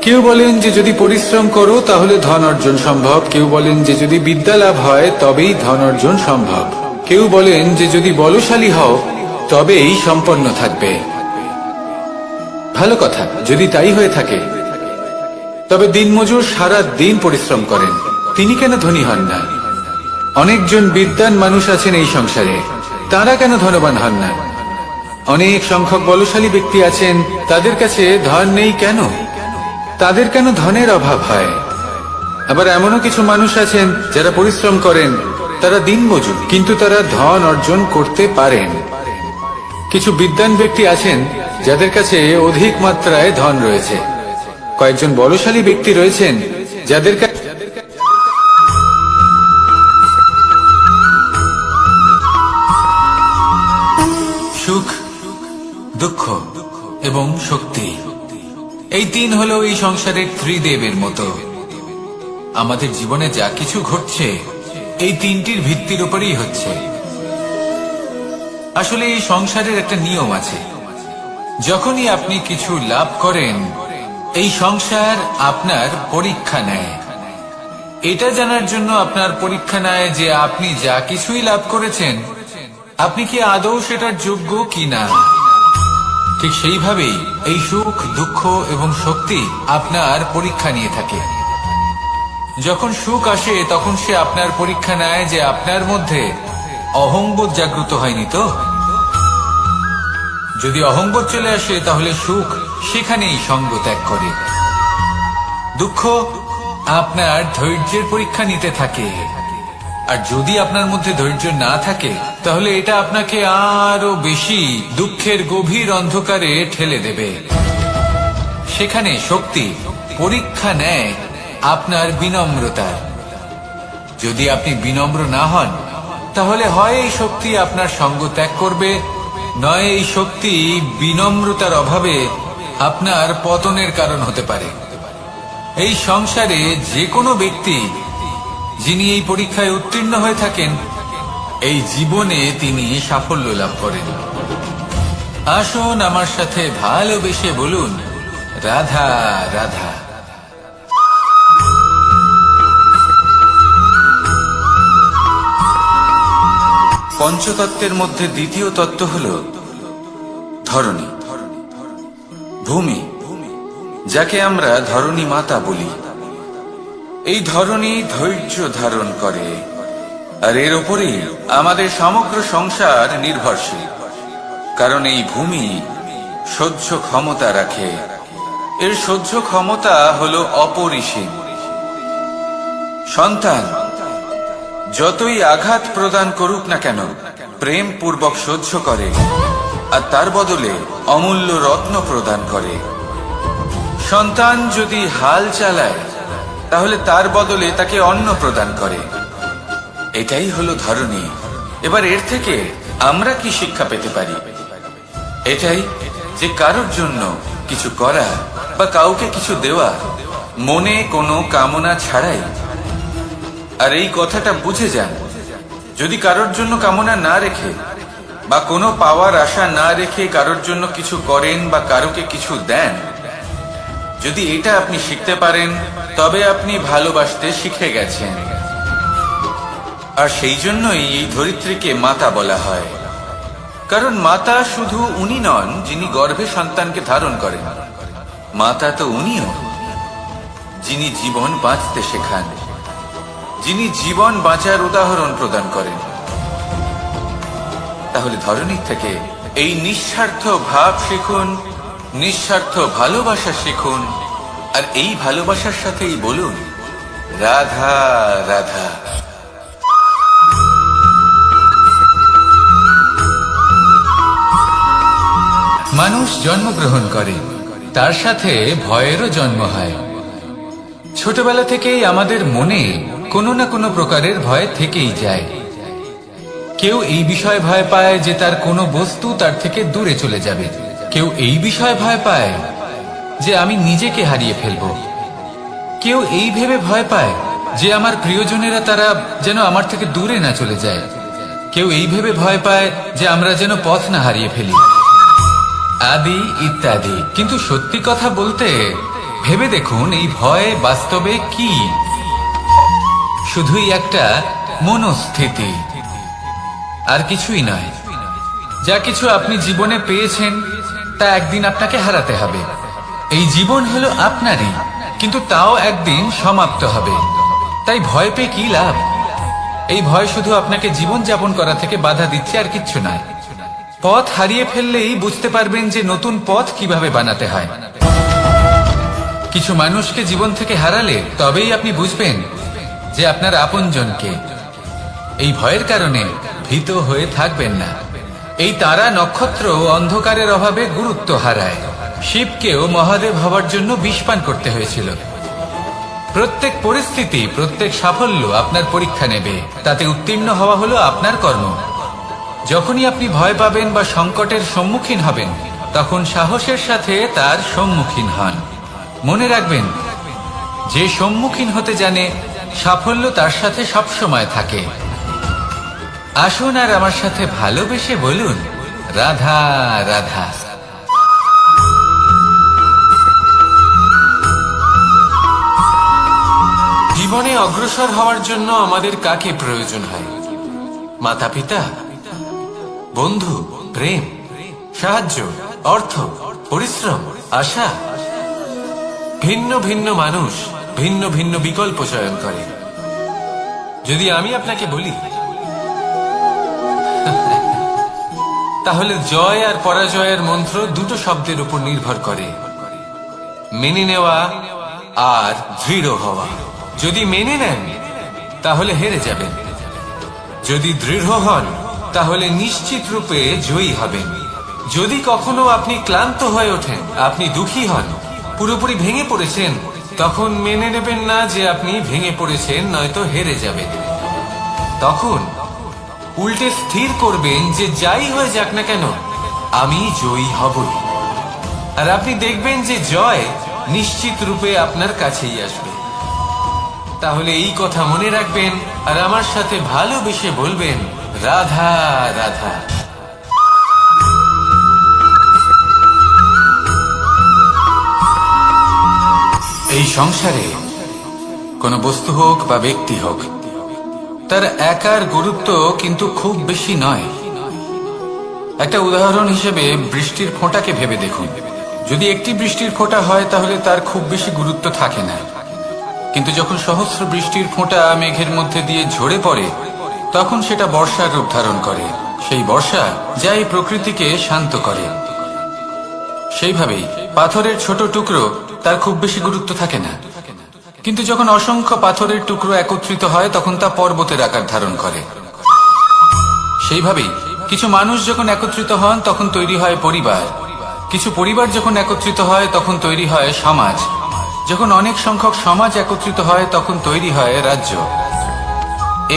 কেউ বলেন যে যদি পরিশ্রম করো তাহলে ধন অর্জন সম্ভব, কেউ বলেন যে যদি বিদ্যা লাভ হয় তবেই ধন অর্জন সম্ভব, কেউ বলেন যে যদি বলশালী হও তবেই সম্পন্ন থাকবে। ভালো কথা, যদি তাই হয়ে থাকে, তবে দিনমজুর সারা দিন পরিশ্রম করেন, তিনি কেন ধনী হন না? অনেকজন বিদ্বান মানুষ আছেন এই সংসারে, তারা কেন ধনবান হন না? অনেক সংখ্যক বলশালী ব্যক্তি আছেন, তাদের কাছে ধন নেই কেন? তাদের কেন ধনের অভাব হয়? আবার এমনও কিছু মানুষ আছেন যারা পরিশ্রম করেন, তারা দিনমজুর, কিন্তু তারা ধন অর্জন করতে পারেন। কিছু বিদ্বান ব্যক্তি আছেন যাদের কাছে অধিক মাত্রায় ধন রয়েছে। কয়েকজন বলশালী ব্যক্তি রয়েছেন যাদের কাছে সুখ, দুঃখ এবং শক্তি, এই তিন হলো এই সংসারের ত্রিদেবের মতো। আমাদের জীবনে যা কিছু ঘটছে এই তিনটির ভিত্তির উপরেই হচ্ছে। আসলে এই সংসারের একটা নিয়ম আছে, যখনই আপনি কিছু লাভ করেন এই সংসার আপনার পরীক্ষা নেয়। এটা জানার জন্য আপনার পরীক্ষা নেয় যে আপনি যা কিছুই লাভ করেছেন আপনি কি আদৌ সেটার যোগ্য কিনা। ঠিক সেইভাবেই এই সুখ, দুঃখ এবং শক্তি আপনার পরীক্ষা নিয়ে থাকে। যখন সুখ আসে তখন সে আপনার পরীক্ষা নেয় যে আপনার মধ্যে অহংবোধ জাগ্রত হয়নি তো। যদি অহংবোধ চলে আসে তাহলে সুখ সেখানেই সঙ্গ ত্যাগ করে। দুঃখ আপনার ধৈর্যের পরীক্ষা নিতে থাকে, আর যদি আপনার মধ্যে ধৈর্য না থাকে তাহলে এটা আপনাকে আরো বেশি দুঃখের গভীর অন্ধকারে ঠেলে দেবে। সেখানে শক্তি পরীক্ষা নেয় আপনার বিনম্রতার। যদি আপনি বিনম্র না হন তাহলে হয় এই শক্তি আপনার সঙ্গ ত্যাগ করবে, নয় এই শক্তি বিনম্রতার অভাবে আপনার পতনের কারণ হতে পারে। এই সংসারে যে কোনো ব্যক্তি যিনি এই পরীক্ষায় উত্তীর্ণ হয়ে থাকেন এই জীবনে তিনি সাফল্য লাভ করেন। আসুন আমার সাথে ভালোবেসে বলুন, রাধা রাধা। পঞ্চতত্ত্বের মধ্যে দ্বিতীয় তত্ত্ব হল ধরণী, ভূমি, যাকে আমরা ধরণী মাতা বলি। এই ধরণী ধৈর্য ধারণ করে, আর এর উপরেই আমাদের সমগ্র সংসার নির্ভরশীল। কারণ এই ভূমি সহ্য ক্ষমতা রাখে, এর সহ্য ক্ষমতা হলো অপরিসীম। সন্তান যতই আঘাত প্রদান করুক না কেন প্রেম পূর্বক সহ্য করে, আর তার বদলে অমূল্য রত্ন প্রদান করে। সন্তান যদি হাল চালায় তাহলে তার বদলে তাকে অন্ন প্রদান করে। এটাই হলো ধরণী। এবার এর থেকে আমরা কি শিক্ষা পেতে পারি? এটাই যে কারোর জন্য কিছু করা বা কাউকে কিছু দেওয়া মনে কোনো কামনা ছাড়াই। আর এই কথাটা বুঝে যান, যদি কারোর জন্য কামনা না রেখে বা কোনো পাওয়ার আশা না রেখে কারোর জন্য কিছু করেন বা কারোকে কিছু দেন, যদি এটা আপনি শিখতে পারেন তবে আপনি ভালোবাসতে শিখে গেছেন। আর সেই জন্যই এই ধরিত্রীকে মাতা বলা হয়। কারণ মাতা শুধু উনি নন যিনি গর্ভে সন্তানকে ধারণ করেন, মাতা তো উনিও যিনি জীবন বাঁচতে শেখান, যিনি জীবন বাঁচার উদাহরণ প্রদান করেন। তাহলে ধরণীর থেকে এই নিঃস্বার্থ ভাব শিখুন, নিঃস্বার্থ ভালোবাসা শিখুন, আর এই ভালোবাসার সাথেই বলুন, রাধা রাধা। মানুষ জন্মগ্রহণ করে, তার সাথে ভয়েরও জন্ম হয়। ছোটবেলা থেকেই আমাদের মনে কোনো না কোনো প্রকারের ভয় থেকেই যায়। কেউ এই বিষয়ে ভয় পায় যে তার কোনো বস্তু তার থেকে দূরে চলে যাবে, কেউ এই বিষয়ে ভয় পায় যে আমি নিজেকে হারিয়ে ফেলব, কেউ এই ভেবে ভয় পায় যে আমার প্রিয়জনেরা তারা যেন আমার থেকে দূরে না চলে যায়, কেউ এই ভেবে ভয় পায় যে আমরা যেন পথ না হারিয়ে ফেলি, আদি ইত্যাদি। কিন্তু সত্যি কথা বলতে ভেবে দেখুন, এই ভয় বাস্তবে কি? শুধুই একটা মনস্থিতি, আর কিছুই নয়। যা কিছু আপনি জীবনে পেয়েছেন তা একদিন আপনাকে হারাতে হবে। এই জীবন হলো আপনারই, কিন্তু তাও একদিন সমাপ্ত হবে। তাই ভয় পেয়ে কি লাভ? এই ভয় শুধু আপনাকে জীবন যাপন করা থেকে বাধা দিচ্ছে, আর কিচ্ছু নয়। পথ হারিয়ে ফেললেই বুঝতে পারবেন যে নতুন পথ কিভাবে বানাতে হয়। কিছু মানুষকে জীবন থেকে হারালে তবেই আপনি বুঝবেন যে আপনার আপনজনকে। এই ভয়ের কারণে ভীত হয়ে থাকবেন না। এই তারা নক্ষত্র অন্ধকারের অভাবে গুরুত্ব হারায়। শিবকেও মহাদেব হওয়ার জন্য বিষ পান করতে হয়েছিল। প্রত্যেক পরিস্থিতি, প্রত্যেক সাফল্য আপনার পরীক্ষা নেবে, তাতে উত্তীর্ণ হওয়া হলো আপনার কর্ম। যখনই আপনি ভয় পাবেন বা সংকটের সম্মুখীন হবেন, তখন সাহসের সাথে তার সম্মুখীন হন। মনে রাখবেন, যে সম্মুখীন হতে জানে সাফল্য তার সাথে সবসময় থাকে। আসুন আর আমার সাথে ভালোবেসে বলুন, রাধা রাধা। জীবনে অগ্রসর হওয়ার জন্য আমাদের কাকে প্রয়োজন হয়? মাতা পিতা, বন্ধু, প্রেম, সাহায্য, অর্থ, পরিশ্রম, আশা। ভিন্ন ভিন্ন মানুষ ভিন্ন ভিন্ন বিকল্প চয়ন করে। যদি আমি আপনাকে বলি, তাহলে জয় আর পরাজয়ের মন্ত্র দুটো শব্দের উপর নির্ভর করে, মেনে নেওয়া আর দৃঢ় হওয়া। যদি মেনে নেন তাহলে হেরে যাবেন, যদি দৃঢ় হন তাহলে নিশ্চিত রূপে জয়ী হবেন। যদি কখনো আপনি ক্লান্ত হয়ে ওঠেন, আপনি দুঃখী হন, পুরোপুরি ভেঙে পড়েছেন, তখন মেনে নেবেন না যে আপনি ভেঙে পড়েছেন, নয়তো হেরে যাবেন। তখন উল্টে স্থির করবেন যে যাই হয়ে যাক না কেন, আমি জয়ী হবই। আর আপনি দেখবেন যে জয় নিশ্চিত রূপে আপনার কাছেই আসবে। তাহলে এই কথা মনে রাখবেন আর আমার সাথে ভালোবেসে বলবেন, রাধা রাধা। এই সংসারে কোনো বস্তু হোক বা ব্যক্তি হোক, তার একার গুরুত্ব কিন্তু খুব বেশি নয়। একটা উদাহরণ হিসেবে বৃষ্টির ফোঁটাকে ভেবে দেখুন। যদি একটি বৃষ্টির ফোঁটা হয় তাহলে তার খুব বেশি গুরুত্ব থাকে না, কিন্তু যখন সহস্র বৃষ্টির ফোঁটা মেঘের মধ্যে দিয়ে ঝরে পড়ে, তখন সেটা বর্ষার রূপ ধারণ করে। সেই বর্ষা যা এই প্রকৃতিকে শান্ত করে। সেইভাবেই পাথরের ছোট টুকরো, তার খুব বেশি গুরুত্ব থাকে না, কিন্তু যখন অসংখ্য পাথরের টুকরো একত্রিত হয় তখন তা পর্বতের আকার ধারণ করে। সেইভাবেই কিছু মানুষ যখন একত্রিত হন তখন তৈরি হয় পরিবার, কিছু পরিবার যখন একত্রিত হয় তখন তৈরি হয় সমাজ, যখন অনেক সংখ্যক সমাজ একত্রিত হয় তখন তৈরি হয় রাজ্য।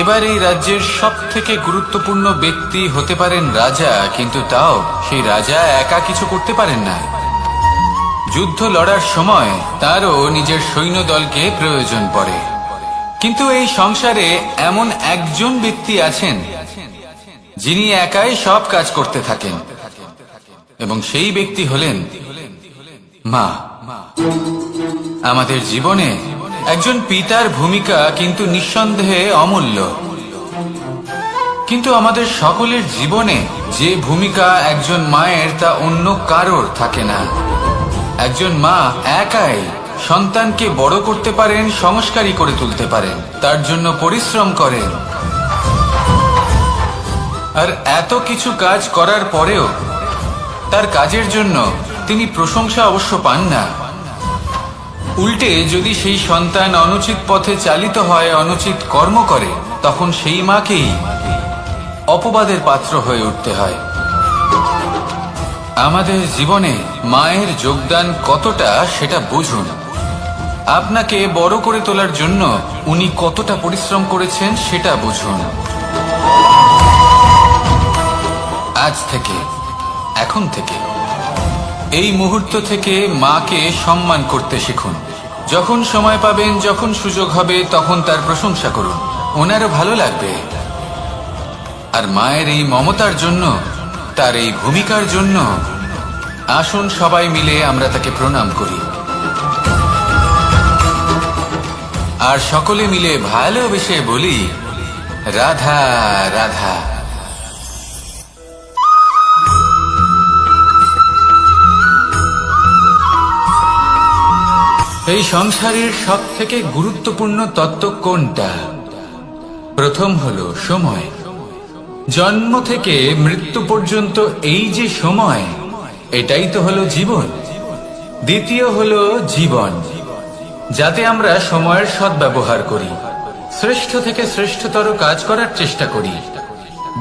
এবার এই রাজ্যের সব থেকে গুরুত্বপূর্ণ ব্যক্তি হতে পারেন রাজা, কিন্তু তাও সেই রাজা একা কিছু করতে পারেন না। যুদ্ধ লড়ার সময় তারও নিজের সৈন্যদলকে প্রয়োজন পড়ে। কিন্তু এই সংসারে এমন একজন ব্যক্তি আছেন যিনি একাই সব কাজ করতে থাকেন, এবং সেই ব্যক্তি হলেন মা। আমাদের জীবনে একজন পিতার ভূমিকা কিন্তু নিঃসন্দেহে অমূল্য, কিন্তু আমাদের সকলের জীবনে যে ভূমিকা একজন মায়ের তা অন্য কারোর থাকে না। একজন মা একাই সন্তানকে বড় করতে পারেন, সংস্কারী করে তুলতে পারেন, তার জন্য পরিশ্রম করেন। আর এত কিছু কাজ করার পরেও তার কাজের জন্য তিনি প্রশংসা অবশ্য পান না, উল্টে যদি সেই সন্তান অনুচিত পথে চালিত হয়, অনুচিত কর্ম করে, তখন সেই মাকেই অপবাদের পাত্র হয়ে উঠতে হয়। আমাদের জীবনে মায়ের যোগদান কতটা সেটা বুঝুন। আপনাকে বড় করে তোলার জন্য উনি কতটা পরিশ্রম করেছেন সেটা বুঝুন। আজ থেকে, এখন থেকে, এই মুহূর্ত থেকে মাকে সম্মান করতে শিখুন। যখন সময় পাবেন, যখন সুযোগ হবে, তখন তার প্রশংসা করুন, ওনারও ভালো লাগবে। আর মায়ের এই মমতার জন্য, তার এই ভূমিকার জন্য আসুন সবাই মিলে আমরা তাকে প্রণাম করি, আর সকলে মিলে ভালোবেসে বলি, রাধা রাধা। এই সংসারের সব থেকে গুরুত্বপূর্ণ তত্ত্ব কোনটা? প্রথম হলো সময়। জন্ম থেকে মৃত্যু পর্যন্ত এই যে সময়, এটাই তো হলো জীবন। দ্বিতীয় হলো জীবন, যাতে আমরা সময়ের সদ্ব্যবহার করি, শ্রেষ্ঠ থেকে শ্রেষ্ঠতর কাজ করার চেষ্টা করি।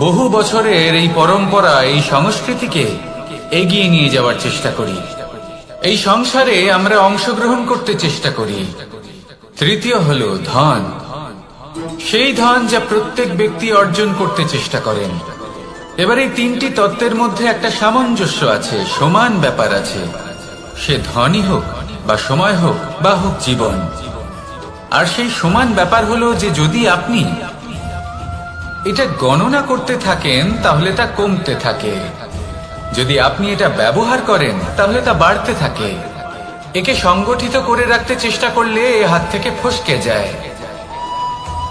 বহু বছরের এই পরম্পরা, এই সংস্কৃতিকে এগিয়ে নিয়ে যাওয়ার চেষ্টা করি। এই সংসারে আমরা অংশগ্রহণ করতে চেষ্টা করি। তৃতীয় হলো ধন, সেই ধন যা প্রত্যেক ব্যক্তি অর্জন করতে চেষ্টা করেন। এবার এই তিনটি তত্ত্বের মধ্যে একটা সামঞ্জস্য আছে, সমান ব্যাপার আছে। সে ধনই হোক বা সময় হোক বা হোক জীবন। আর সেই সমান ব্যাপার হলো যে যদি আপনি এটা গণনা করতে থাকেন তাহলে তা কমতে থাকে, যদি আপনি এটা ব্যবহার করেন তাহলে তা বাড়তে থাকে। একে সংগঠিত করে রাখতে চেষ্টা করলে এ হাত থেকে ফসকে যায়,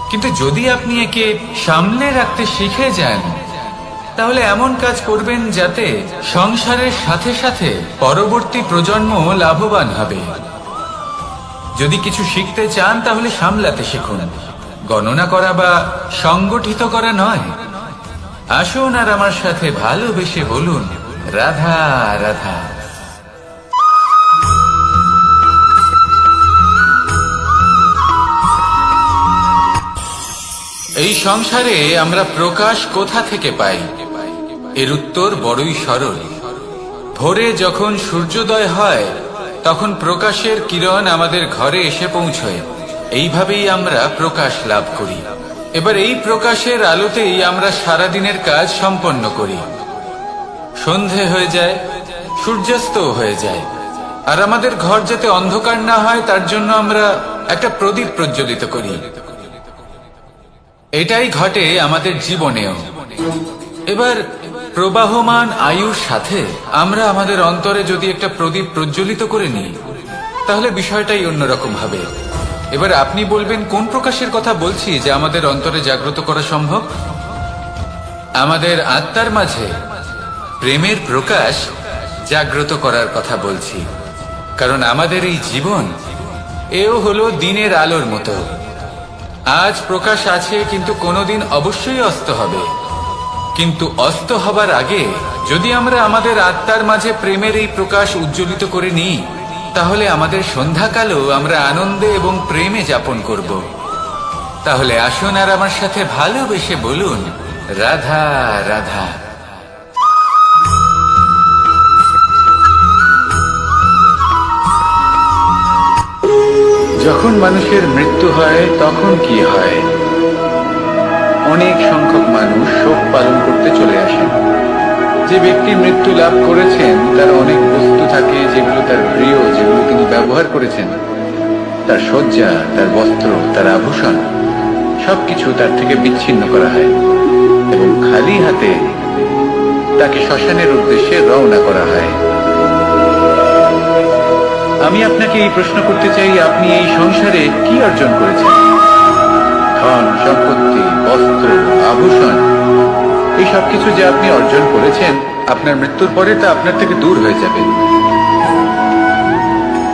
কিন্তু যদি আপনি একে সামলে রাখতে শিখে যান তাহলে এমন কাজ করবেন যাতে সংসারের সাথে সাথে পরবর্তী প্রজন্ম লাভবান হবে। যদি কিছু শিখতে চান তাহলে সামলাতে শিখুন, গণনা করা বা সংগঠিত করা নয়। আসুন আর আমার সাথে ভালোবেসে বলুন, রাধা রাধা। এই সংসারে আমরা প্রকাশ কোথা থেকে পাই? এর উত্তর বড়ই সরল। ভোরে যখন সূর্যোদয় হয় তখন প্রকাশের কিরণ আমাদের ঘরে এসে পৌঁছয়। এইভাবেই আমরা প্রকাশ লাভ করি। এবার এই প্রকাশের আলোতেই আমরা সারাদিনের কাজ সম্পন্ন করি। সন্ধে হয়ে যায়, সূর্যাস্ত হয়ে যায়, আর আমাদের ঘর যাতে অন্ধকার না হয় তার জন্য আমরা একটা প্রদীপ প্রজ্বলিত করি। এটাই ঘটে আমাদের জীবনেও। এবার প্রবাহমান আয়ুর সাথে আমরা আমাদের অন্তরে যদি একটা প্রদীপ প্রজ্বলিত করে নিই তাহলে বিষয়টাই অন্যরকম হবে। এবার আপনি বলবেন কোন প্রকাশের কথা বলছি যা আমাদের অন্তরে জাগ্রত করা সম্ভব? আমাদের আত্মার মাঝে প্রেমের প্রকাশ জাগ্রত করার কথা বলছি। কারণ আমাদের এই জীবন এও হলো দিনের আলোর মতো। আজ প্রকাশ আছে, কিন্তু কোনোদিন অবশ্যই অস্ত হবে। কিন্তু অস্ত হবার আগে যদি আমরা আমাদের আত্মার মাঝে প্রেমের এই প্রকাশ উজ্জ্বলিত করে নিই তাহলে আমাদের সন্ধ্যাকালও আমরা আনন্দে এবং প্রেমে যাপন করব। তাহলে আসুন আর আমার সাথে ভালোবেসে বলুন, রাধা রাধা। যখন মানুষের মৃত্যু হয় তখন কি হয়? অনেক সংখ্যক মানুষ শোক পালন করতে চলে আসেন। যে ব্যক্তি মৃত্যু লাভ করেছেন তার অনেক বস্তু থাকে যেগুলো তার প্রিয়, যেগুলো তিনি ব্যবহার করেছেন। তার শয্যা, তার বস্ত্র, তার আভূষণ সবকিছু তার থেকে বিচ্ছিন্ন করা হয় এবং খালি হাতে তাকে শ্মশানের উদ্দেশ্যে রওনা করা হয়। আমি আপনাকে এই প্রশ্ন করতে চাই, আপনি এই সংসারে কি অর্জন করেছেন? ধন সম্পত্তি, বস্ত্র, আভূষণ, এই সবকিছু যে আপনি অর্জন করেছেন আপনার মৃত্যুর পরে তা আপনার থেকে দূর হয়ে যাবে।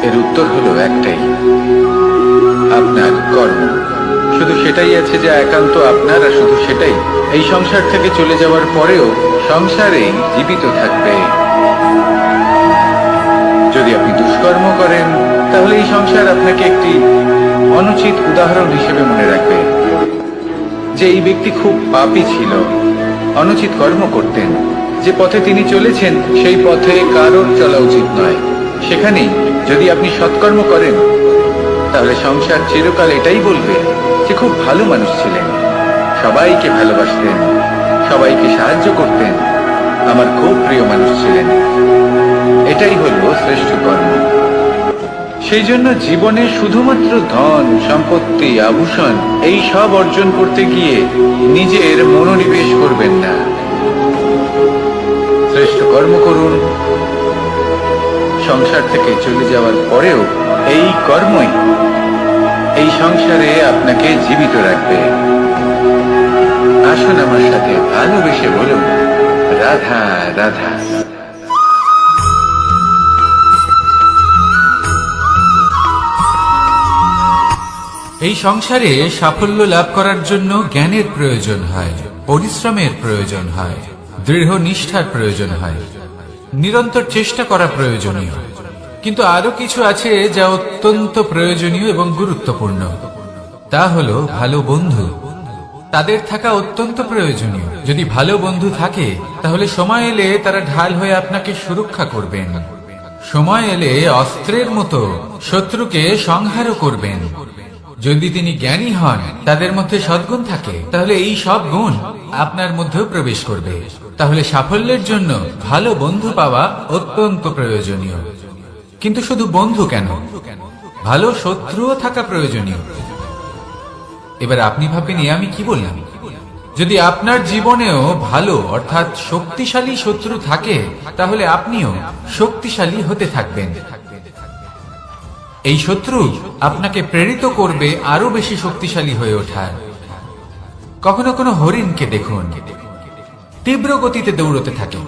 এর উত্তর হলো একটাই, আপনার কর্ম। শুধু সেটাই আছে যা একান্ত আপনার, আর শুধু সেটাই এই সংসার থেকে চলে যাওয়ার পরেও সংসারেই জীবিত থাকবে। যদি আপনি দুষ্কর্ম করেন তাহলে এই সংসার আপনাকে একটি অনুচিত উদাহরণ হিসেবে মনে রাখবে যে এই ব্যক্তি খুব পাপী ছিল, অনুচিত কর্ম করতেন। যে পথে তিনি চলেছেন সেই পথে কারোর চলা উচিত নয়। সেখানেই যদি আপনি সৎকর্ম করেন তাহলে সংসার চিরকাল এটাই বলবে যে খুব ভালো মানুষ ছিলেন, সবাইকে ভালোবাসতেন, সবাইকে সাহায্য করতেন, আমার খুব প্রিয় মানুষ ছিলেন। এটাই হলো শ্রেষ্ঠ কর্ম। সেই জন্য জীবনে শুধুমাত্র ধন সম্পত্তি আভূষণ এই সব অর্জন করতে গিয়ে নিজের মনোনিবেশ করবেন না। শ্রেষ্ঠ কর্ম করুন। সংসার থেকে চলে যাওয়ার পরেও এই কর্মই এই সংসারে আপনাকে জীবিত রাখবে। আসুন আমার সাথে ভালোবেসে বলুন, রাধা রাধা। এই সংসারে সাফল্য লাভ করার জন্য জ্ঞানের প্রয়োজন হয়, পরিশ্রমের প্রয়োজন হয়, দৃঢ় নিষ্ঠার প্রয়োজন হয়, নিরন্তর চেষ্টা করা প্রয়োজনীয়। কিন্তু আরো কিছু আছে যা অত্যন্ত প্রয়োজনীয় এবং গুরুত্বপূর্ণ। তা হলো ভালো বন্ধু। তাদের থাকা অত্যন্ত প্রয়োজনীয়। যদি ভালো বন্ধু থাকে তাহলে সময় এলে তারা ঢাল হয়ে আপনাকে সুরক্ষা করবেন। সময় এলে অস্ত্রের মতো শত্রুকে সংহারও করবেন। যদি তিনি জ্ঞানী হন, তাদের মধ্যে সদ্গুণ থাকে, তাহলে এই সব গুণ আপনার মধ্যেও প্রবেশ করবে। তাহলে সাফল্যের জন্য ভালো বন্ধু পাওয়া অত্যন্ত প্রয়োজনীয়। কিন্তু শুধু বন্ধু কেন, ভালো শত্রুও থাকা প্রয়োজনীয়। এবার আপনি ভাববেন, আমি কি বললাম? যদি আপনার জীবনেও ভালো অর্থাৎ শক্তিশালী শত্রু থাকে তাহলে আপনিও শক্তিশালী হতে থাকবেন। এই শত্রু আপনাকে প্রেরিত করবে আরো বেশি শক্তিশালী হয়ে ওঠার। কখনো কোনো হরিণকে দেখুন, তীব্র গতিতে দৌড়তে থাকে।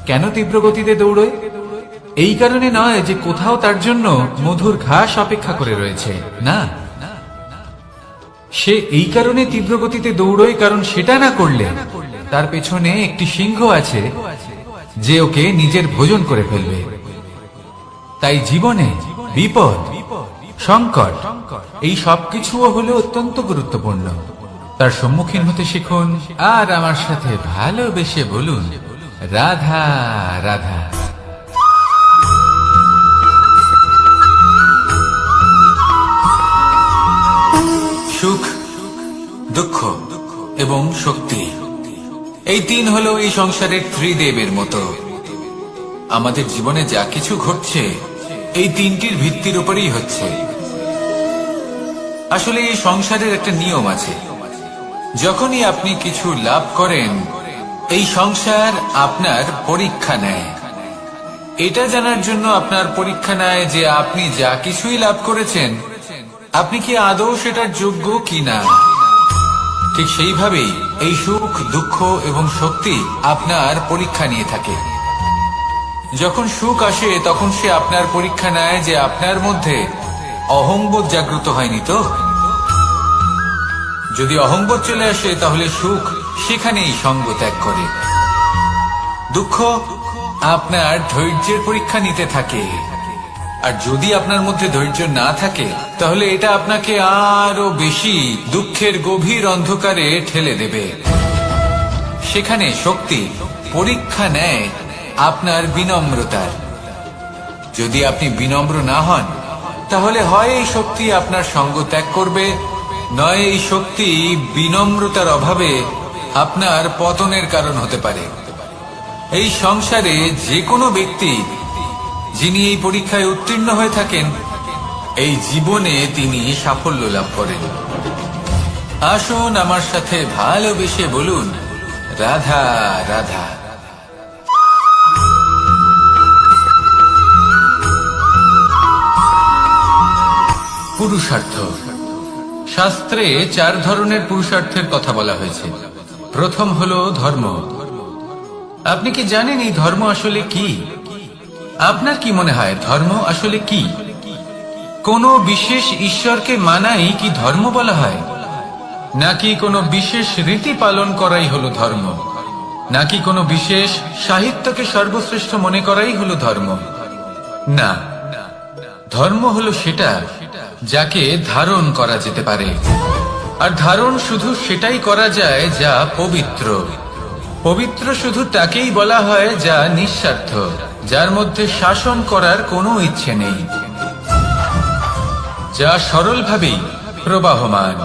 কেন তীব্র গতিতে দৌড়য়? এই কারণে নয় যে কোথাও তার জন্য মধুর ঘাস অপেক্ষা করে রয়েছে, না। সে এই কারণে তীব্র গতিতে দৌড়য় কারণ সেটা না করলে তার পেছনে একটি সিংহ আছে যে ওকে নিজের ভোজন করে ফেলবে। তাই জীবনে বিপদ, সংকট এই সবকিছুও হলো অত্যন্ত গুরুত্বপূর্ণ। তার সম্মুখীন হতে শিখুন আর আমার সাথে ভালোবেসে বলুন, রাধা রাধা। সুখ, দুঃখ এবং শক্তি, এই তিন হলো এই সংসারের ত্রিদেবের মতো। আমাদের জীবনে যা কিছু ঘটছে এই তিনটির ভিত্তির উপরেই হচ্ছে। আসলে এই সংসারের একটা নিয়ম আছে। যখনই আপনি কিছু লাভ করেন, এই সংসার আপনার পরীক্ষা নেয়। এটা জানার জন্য আপনার পরীক্ষা নেয় যে আপনি যা কিছুই লাভ করেছেন আপনি কি আদৌ সেটার যোগ্য কিনা। ঠিক সেইভাবেই এই সুখ, দুঃখ এবং শক্তি আপনার পরীক্ষা নিয়ে থাকে। যখন সুখ আসে তখন সে আপনার পরীক্ষা নেয় যে আপনার মধ্যে অহংবোধ জাগ্রত হয়নি তো। যদি অহংবোধ চলে আসে তাহলে সুখ সেখানেই সঙ্গ ত্যাগ করে। দুঃখ আপনার ধৈর্যের পরীক্ষা নিতে থাকে, আর যদি আপনার মধ্যে ধৈর্য না থাকে তাহলে এটা আপনাকে আরো বেশি দুঃখের গভীর অন্ধকারে ঠেলে দেবে। সেখানে শক্তি পরীক্ষা নেয় আপনার বিনম্রতার। যদি আপনি বিনম্র না হন তাহলে হয় এই শক্তি আপনার সঙ্গ ত্যাগ করবে, নয় এই শক্তি বিনম্রতার অভাবে আপনার পতনের কারণ হতে পারে। এই সংসারে যে কোনো ব্যক্তি যিনি এই পরীক্ষায় উত্তীর্ণ হয়ে থাকেন, এই জীবনে তিনি সাফল্য লাভ করেন। আসুন আমার সাথে ভালোবেসে বলুন, রাধা রাধা। পুরুষার্থ। শাস্ত্রে 4 ধরনের পুরুষার্থের কথা বলা হয়েছে। প্রথম হলো ধর্ম। আপনি কি জানেন এই ধর্ম আসলে কি? আপনার কি মনে হয় ধর্ম আসলে কি? কোনো বিশেষ ঈশ্বরকে মানাই কি ধর্ম বলা হয়? নাকি কোনো বিশেষ রীতি পালন করাই হলো ধর্ম? নাকি কোনো বিশেষ সাহিত্যকে সর্বশ্রেষ্ঠ মনে করাই হলো ধর্ম? না, ধর্ম হলো সেটা যাকে ধারণ করা যেতে পারে, আর ধারণ শুধু সেটাই করা যায় যা পবিত্র। পবিত্র শুধু তাকেই বলা হয় যা নিঃস্বার্থ, যার মধ্যে শাসন করার কোনো ইচ্ছে নেই, যা সরলভাবেই প্রবাহমান,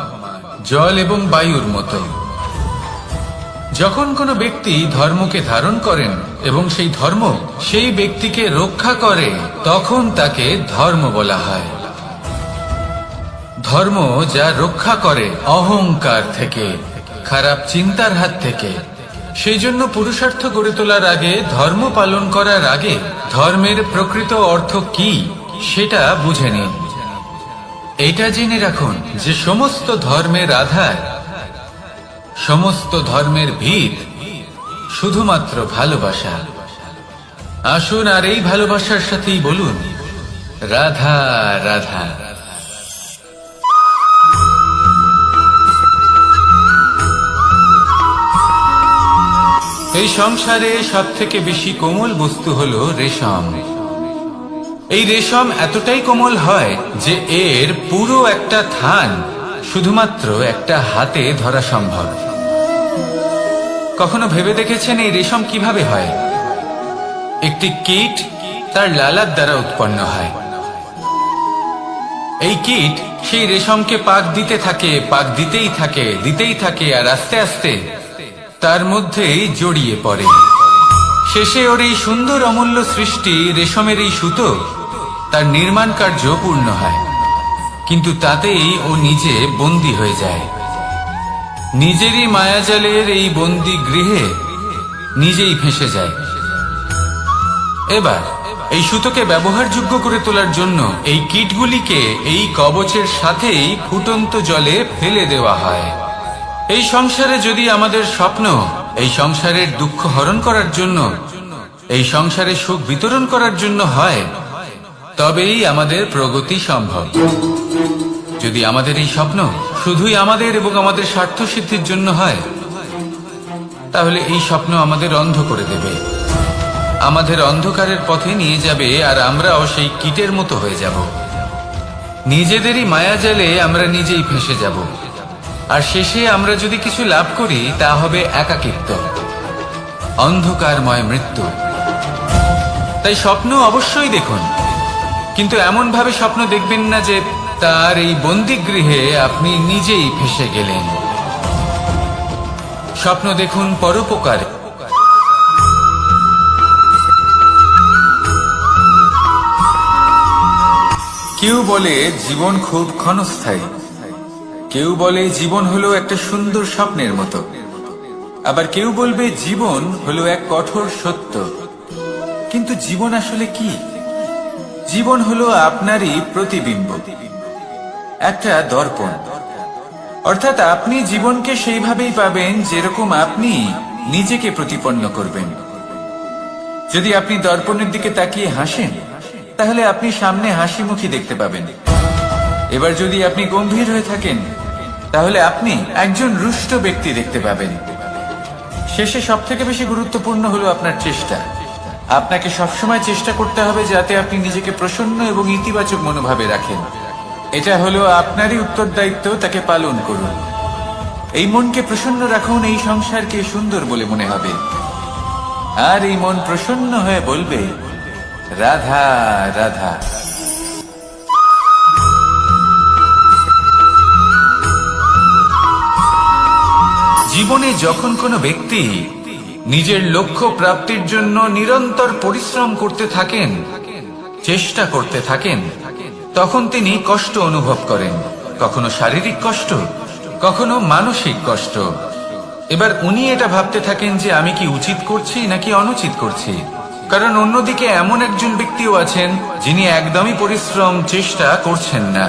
জল এবং বায়ুর মতো। যখন কোনো ব্যক্তি ধর্মকে ধারণ করেন এবং সেই ধর্ম সেই ব্যক্তিকে রক্ষা করে, তখন তাকে ধর্ম বলা হয়। ধর্ম যা রক্ষা করে অহংকার থেকে, খারাপ চিন্তার হাত থেকে। সেই জন্য পুরুষার্থ গড়ে তোলার আগে, ধর্ম পালন করার আগে ধর্মের প্রকৃত অর্থ কি সেটা বুঝে নিন। এটা জেনে রাখুন যে সমস্ত ধর্মের আধার, সমস্ত ধর্মের ভিত শুধুমাত্র ভালোবাসা। আসুন আর এই ভালোবাসার সাথেই বলুন, রাধা রাধা। এই সংসারে সব থেকে বেশি কোমল বস্তু হলো রেশম। এই রেশম এতটাই কোমল হয় যে এর পুরো একটা থান শুধুমাত্র একটা হাতে ধরা সম্ভব। কখনো ভেবে দেখেছেন এই রেশম কিভাবে হয়? একটি কীট তার লালার দ্বারা উৎপন্ন হয়। এই কীট সেই রেশমকে পাক দিতে থাকে, পাক দিতেই থাকে, আর আস্তে আস্তে তার মধ্যেই জড়িয়ে পড়ে। শেষে ওর এই সুন্দর অমূল্য সৃষ্টি রেশমের এই সুতো, তার নির্মাণ কার্য পূর্ণ হয়, কিন্তু তাতেই ও নিজে বন্দী হয়ে যায়। নিজেরই মায়াজালের এই বন্দী গৃহে নিজেই ফেঁসে যায়। এবার এই সুতোকে ব্যবহারযোগ্য করে তোলার জন্য এই কীটগুলিকে এই কবচের সাথেই ফুটন্ত জলে ফেলে দেওয়া হয়। এই সংসারে যদি আমাদের স্বপ্ন এই সংসারের দুঃখ হরণ করার জন্য, এই সংসারে সুখ বিতরণ করার জন্য হয়, তবেই আমাদের প্রগতি সম্ভব। যদি আমাদের এই স্বপ্ন শুধুই আমাদের এবং আমাদের স্বার্থ সিদ্ধির জন্য হয়, তাহলে এই স্বপ্ন আমাদের অন্ধ করে দেবে, আমাদের অন্ধকারের পথে নিয়ে যাবে, আর আমরাও সেই কীটের মতো হয়ে যাব। নিজেদেরই মায়াজালে আমরা নিজেই ফেঁসে যাব, আর শেষে আমরা যদি কিছু লাভ করি তা হবে একাকিত্ব, অন্ধকারময় মৃত্যু। তাই স্বপ্ন অবশ্যই দেখুন, কিন্তু এমন ভাবে স্বপ্ন দেখবেন না যে তার এই বন্দিগৃহে আপনি নিজেই ফেঁসে গেলেন। স্বপ্ন দেখুন পরোপকারে। কেউ বলে জীবন খুব ক্ষণস্থায়ী, কেউ বলে জীবন হলো একটা সুন্দর স্বপ্নের মতো, আবার কেউ বলবে জীবন হলো এক কঠোর সত্য। কিন্তু জীবন আসলে কি? জীবন হলো আপনারই প্রতিবিম্ব, একটা দর্পণ। অর্থাৎ আপনি জীবনকে সেইভাবেই পাবেন যেরকম আপনি নিজেকে প্রতিপন্ন করবেন। যদি আপনি দর্পণের দিকে তাকিয়ে হাসেন, তাহলে আপনি সামনে হাসি মুখী দেখতে পাবেন। এবার যদি আপনি গম্ভীর হয়ে থাকেন, তাহলে আপনি একজন রুষ্ট ব্যক্তি দেখতে পাবেন। শেষে সবথেকে বেশি গুরুত্বপূর্ণ হলো আপনার চেষ্টা। আপনাকে সবসময় চেষ্টা করতে হবে যাতে আপনি নিজেকে প্রসন্ন এবং ইতিবাচক মনোভাবে রাখেন। এটা হলো আপনারই উত্তরদায়িত্ব, তাকে পালন করুন। এই মনকে প্রসন্ন রাখুন, এই সংসারকে সুন্দর বলে মনে হবে, আর এই মন প্রসন্ন হয়ে বলবে, রাধা রাধা। জীবনে যখন কোনো ব্যক্তি নিজের লক্ষ্য প্রাপ্তির জন্য নিরন্তর পরিশ্রম করতে থাকেন, চেষ্টা করতে থাকেন, তখন তিনি কষ্ট অনুভব করেন, কখনো শারীরিক কষ্ট, কখনো মানসিক কষ্ট। এবার উনি এটা ভাবতে থাকেন যে আমি কি উচিত করছি নাকি অনুচিত করছি। কারণ অন্যদিকে এমন একজন ব্যক্তিও আছেন যিনি একদমই পরিশ্রম চেষ্টা করছেন না।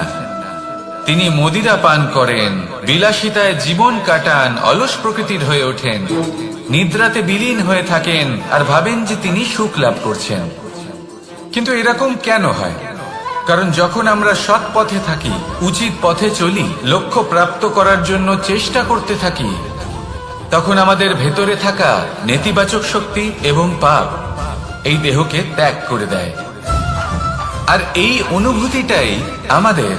তিনি মদিরা পান করেন, বিলাসিতায় জীবন কাটান, অলস প্রকৃতির হয়ে ওঠেন, নিদ্রাতে বিলীন হয়ে থাকেন, আর ভাবেন যে তিনি সুখ লাভ করছেন। কিন্তু এরকম কেন হয়? কারণ যখন আমরা সৎ পথে থাকি, উচিত পথে চলি, লক্ষ্য প্রাপ্ত করার জন্য চেষ্টা করতে থাকি, তখন আমাদের ভেতরে থাকা নেতিবাচক শক্তি এবং পাপ এই দেহকে ত্যাগ করে দেয়। আর এই অনুভূতিটাই আমাদের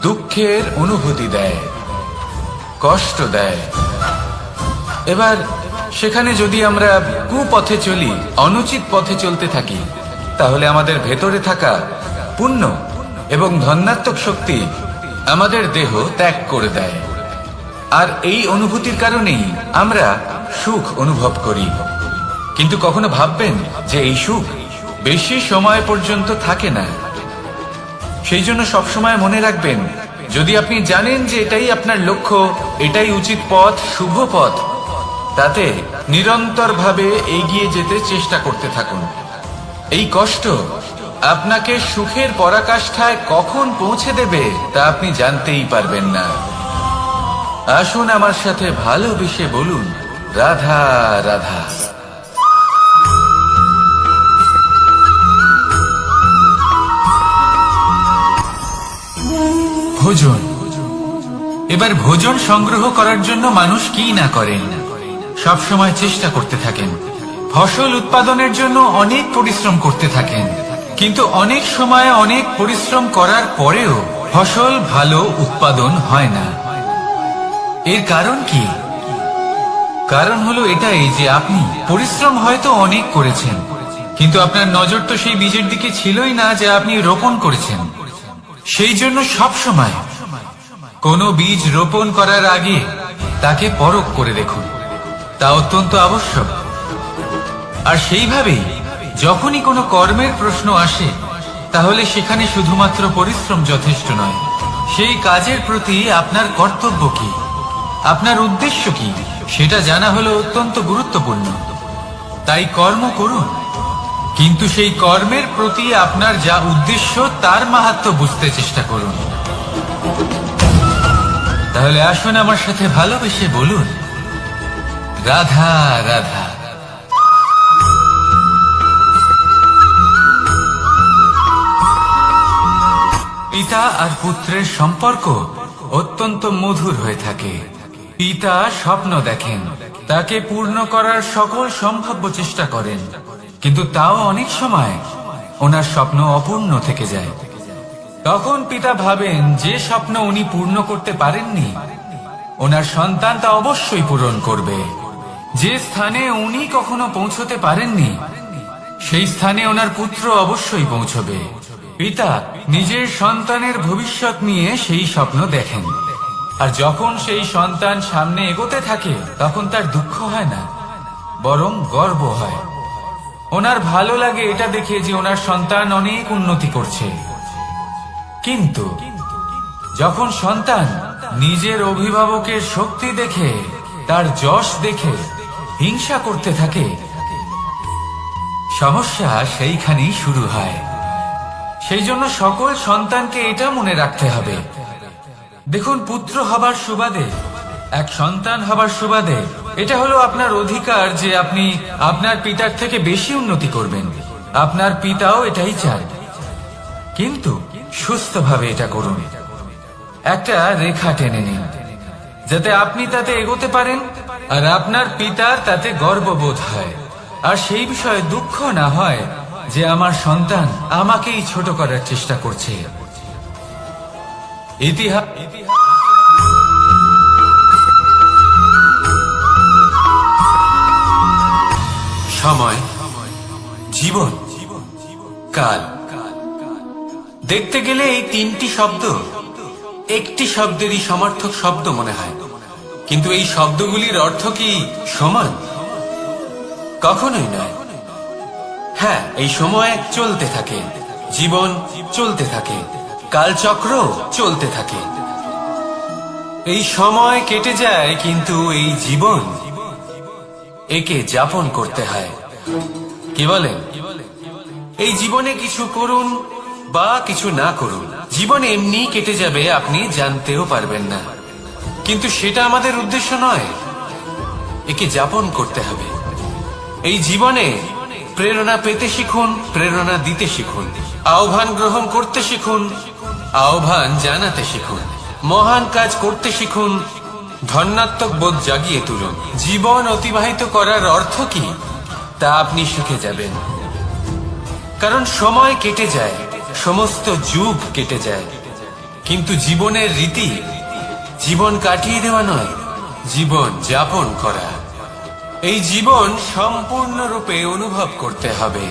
দুঃখের অনুভূতি দেয়, কষ্ট দেয়। এবার সেখানে যদি আমরা কুপথে চলি, অনুচিত পথে চলতে থাকি, তাহলে আমাদের ভেতরে থাকা পুণ্য এবং ধনাত্মক শক্তি আমাদের দেহ ত্যাগ করে দেয়। আর এই অনুভূতির কারণেই আমরা সুখ অনুভব করি। কিন্তু কখনো ভাববেন যে এই সুখ বেশি সময় পর্যন্ত থাকে না। সেই জন্য সবসময় মনে রাখবেন, যদি আপনি জানেন যে এটাই আপনার লক্ষ্য, এটাই উচিত পথ, শুভ পথ, তাতে নিরন্তরভাবে এগিয়ে যেতে চেষ্টা করতে থাকুন। এই কষ্ট আপনাকে সুখের পরাকাষ্ঠায় কখন পৌঁছে দেবে তা আপনি জানতেই পারবেন না। আসুন আমার সাথে ভালোবেসে বলুন, রাধা রাধা। ভোজন। এবার ভোজন সংগ্রহ করার জন্য মানুষ কি না করেন, সবসময় চেষ্টা করতে থাকেন। ফসল উৎপাদনের জন্য অনেক পরিশ্রম করতে থাকেন, কিন্তু অনেক সময় অনেক পরিশ্রম করার পরেও ফসল ভালো উৎপাদন হয় না। এর কারণ কি? কারণ হলো এটাই যে আপনি পরিশ্রম হয়তো অনেক করেছেন, কিন্তু আপনার নজর তো সেই বীজের দিকে ছিলই না যা আপনি রোপণ করেছেন। সেই জন্য সবসময় কোনো বীজ রোপণ করার আগে তাকে পরখ করে দেখুন, তা অত্যন্ত আবশ্যক। আর সেইভাবেই যখনই কোনো কর্মের প্রশ্ন আসে, তাহলে সেখানে শুধুমাত্র পরিশ্রম যথেষ্ট নয়। সেই কাজের প্রতি আপনার কর্তব্য কি, আপনার উদ্দেশ্য কি, সেটা জানা হলো অত্যন্ত গুরুত্বপূর্ণ। তাই কর্ম করুন, কিন্তু সেই কর্মের প্রতি আপনার যা উদ্দেশ্য তার মাহাত্ম্য বুঝতে চেষ্টা করুন। তাহলে আসুন আমার সাথে ভালোবেসে বলুন, রাধা রাধা। পিতা আর পুত্রের সম্পর্ক অত্যন্ত মধুর হয়ে থাকে। পিতা স্বপ্ন দেখেন, তাকে পূর্ণ করার সকল সম্ভাব্য চেষ্টা করেন, কিন্তু তাও অনেক সময় ওনার স্বপ্ন অপূর্ণ থেকে যায়। তখন পিতা ভাবেন যে স্বপ্ন উনি পূর্ণ করতে পারেননি, ওনার সন্তান তা অবশ্যই পূরণ করবে। যে স্থানে উনি কখনো পৌঁছতে পারেননি, সেই স্থানে ওনার পুত্র অবশ্যই পৌঁছবে। পিতা নিজের সন্তানের ভবিষ্যৎ নিয়ে সেই স্বপ্ন দেখেন, আর যখন সেই সন্তান সামনে এগোতে থাকে, তখন তার দুঃখ হয় না, বরং গর্ব হয়। ওনার ভালো লাগে এটা দেখে যে ওনার সন্তান অনেক উন্নতি করছে। কিন্তু যখন সন্তান নিজের অভিভাবকের শক্তি দেখে, তার যশ দেখে হিংসা করতে থাকে, সমস্যা সেইখানেই শুরু হয়। সেই জন্য সকল সন্তানকে এটা মনে রাখতে হবে, দেখুন, পুত্র হবার সুবাদে, এক সন্তান হবার সুবাদে এটা হলো আপনার অধিকার যে আপনি আপনার পিতার থেকে বেশি উন্নতি করবেন। আপনার পিতাও এটাই চান, কিন্তু সুস্থভাবে এটা করুন। একটা রেখা টেনে নিন, যাতে আপনি তাতে এগোতে পারেন আর আপনার পিতার তাতে গর্ববোধ হয়, আর সেই বিষয়ে দুঃখ না হয় যে আমার সন্তান আমাকেই ছোট করার চেষ্টা করছে। ইতিহাস সময়, জীবন, কাল। দেখতে গেলে এই তিনটি শব্দ একটি শব্দেরই সমার্থক শব্দ মনে হয়, কিন্তু এই শব্দগুলির অর্থ কি সমান? কখনোই নয়। হ্যাঁ, এই সময় চলতে থাকে, জীবন চলতে থাকে, কালচক্র চলতে থাকে। এই সময় কেটে যায়, কিন্তু এই জীবন একে যাপন করতে হয়। কি বলেন? এই জীবনে কিছু করুন বা কিছু না করুন, জীবন এমনি কেটে যাবে, আপনি জানতেও পারবেন না। কিন্তু সেটা আমাদের উদ্দেশ্য নয়, একে যাপন করতে হবে। এই জীবনে প্রেরণা পেতে শিখুন, প্রেরণা দিতে শিখুন, আহ্বান গ্রহণ করতে শিখুন, আহ্বান জানাতে শিখুন, মহান কাজ করতে শিখুন, ধন্যাত্মক বোধ জাগিয়ে তুলুন। জীবন অতিবাহিত করার অর্থ কি তা আপনি শিখে যাবেন, কারণ সময় কেটে যায়, সমস্ত যুগ কেটে যায়, কিন্তু জীবনের রীতি জীবন কাটিয়ে দেওয়া নয়, জীবন যাপন করা। এই জীবন সম্পূর্ণরূপে অনুভব করতে হবে,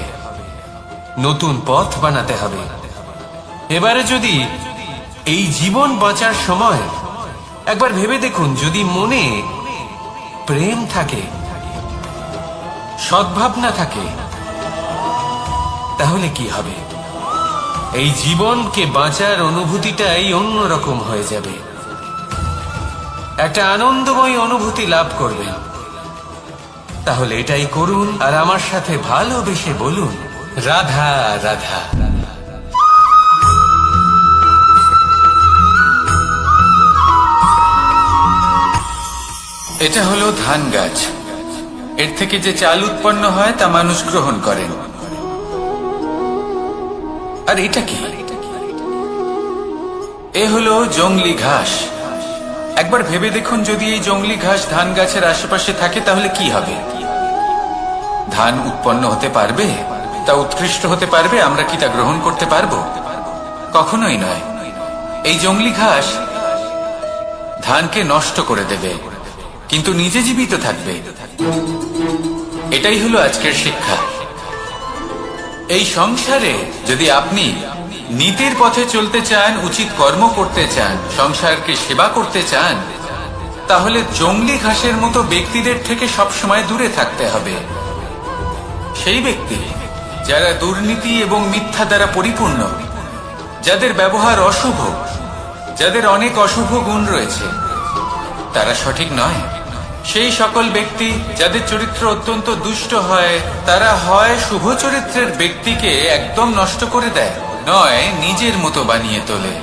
নতুন পথ বানাতে হবে। এবারে যদি এই জীবন বাঁচার সময় একবার ভেবে দেখুন, যদি মনে প্রেম থাকে, সদ্ভাবনা থাকে, তাহলে কি হবে? এই জীবনকে বাঁচার অনুভূতিটাই অন্যরকম হয়ে যাবে, একটা আনন্দময় অনুভূতি লাভ করবেন। তাহলে এটাই করুন আর আমার সাথে ভালোবেসে বলুন, রাধা রাধা। এটা হলো ধান গাছ। এর থেকে যে চাল উৎপন্ন হয় তা মানুষ গ্রহণ করেন। আর এটা কি? এ হলো জংলি ঘাস। একবার ভেবে দেখুন, যদি এই জংলি ঘাস ধান গাছের আশেপাশে থাকে তাহলে কি হবে? ধান উৎপন্ন হতে পারবে? তা উৎকৃষ্ট হতে পারবে? আমরা কি তা গ্রহণ করতে পারবো? কখনোই নয়। এই জংলি ঘাস ধানকে নষ্ট করে দেবে, কিন্তু নিজে জীবিত থাকবে। এটাই হলো আজকের শিক্ষা। এই সংসারে যদি আপনি নীতির পথে চলতে চান, উচিত কর্ম করতে চান, সংসারকে সেবা করতে চান, তাহলে জংলি ঘাসের মতো ব্যক্তিদের থেকে সবসময় দূরে থাকতে হবে। সেই ব্যক্তি যারা দুর্নীতি এবং মিথ্যা দ্বারা পরিপূর্ণ, যাদের ব্যবহার অশুভ, যাদের অনেক অশুভ গুণ রয়েছে, তারা সঠিক নয়। সেই সকল ব্যক্তি যাদের চরিত্র অত্যন্ত দুষ্ট হয়, তারা হয় শুভ চরিত্রের ব্যক্তিকে একদম নষ্ট করে দেয়, নয় নিজের মতো বানিয়ে তোলে।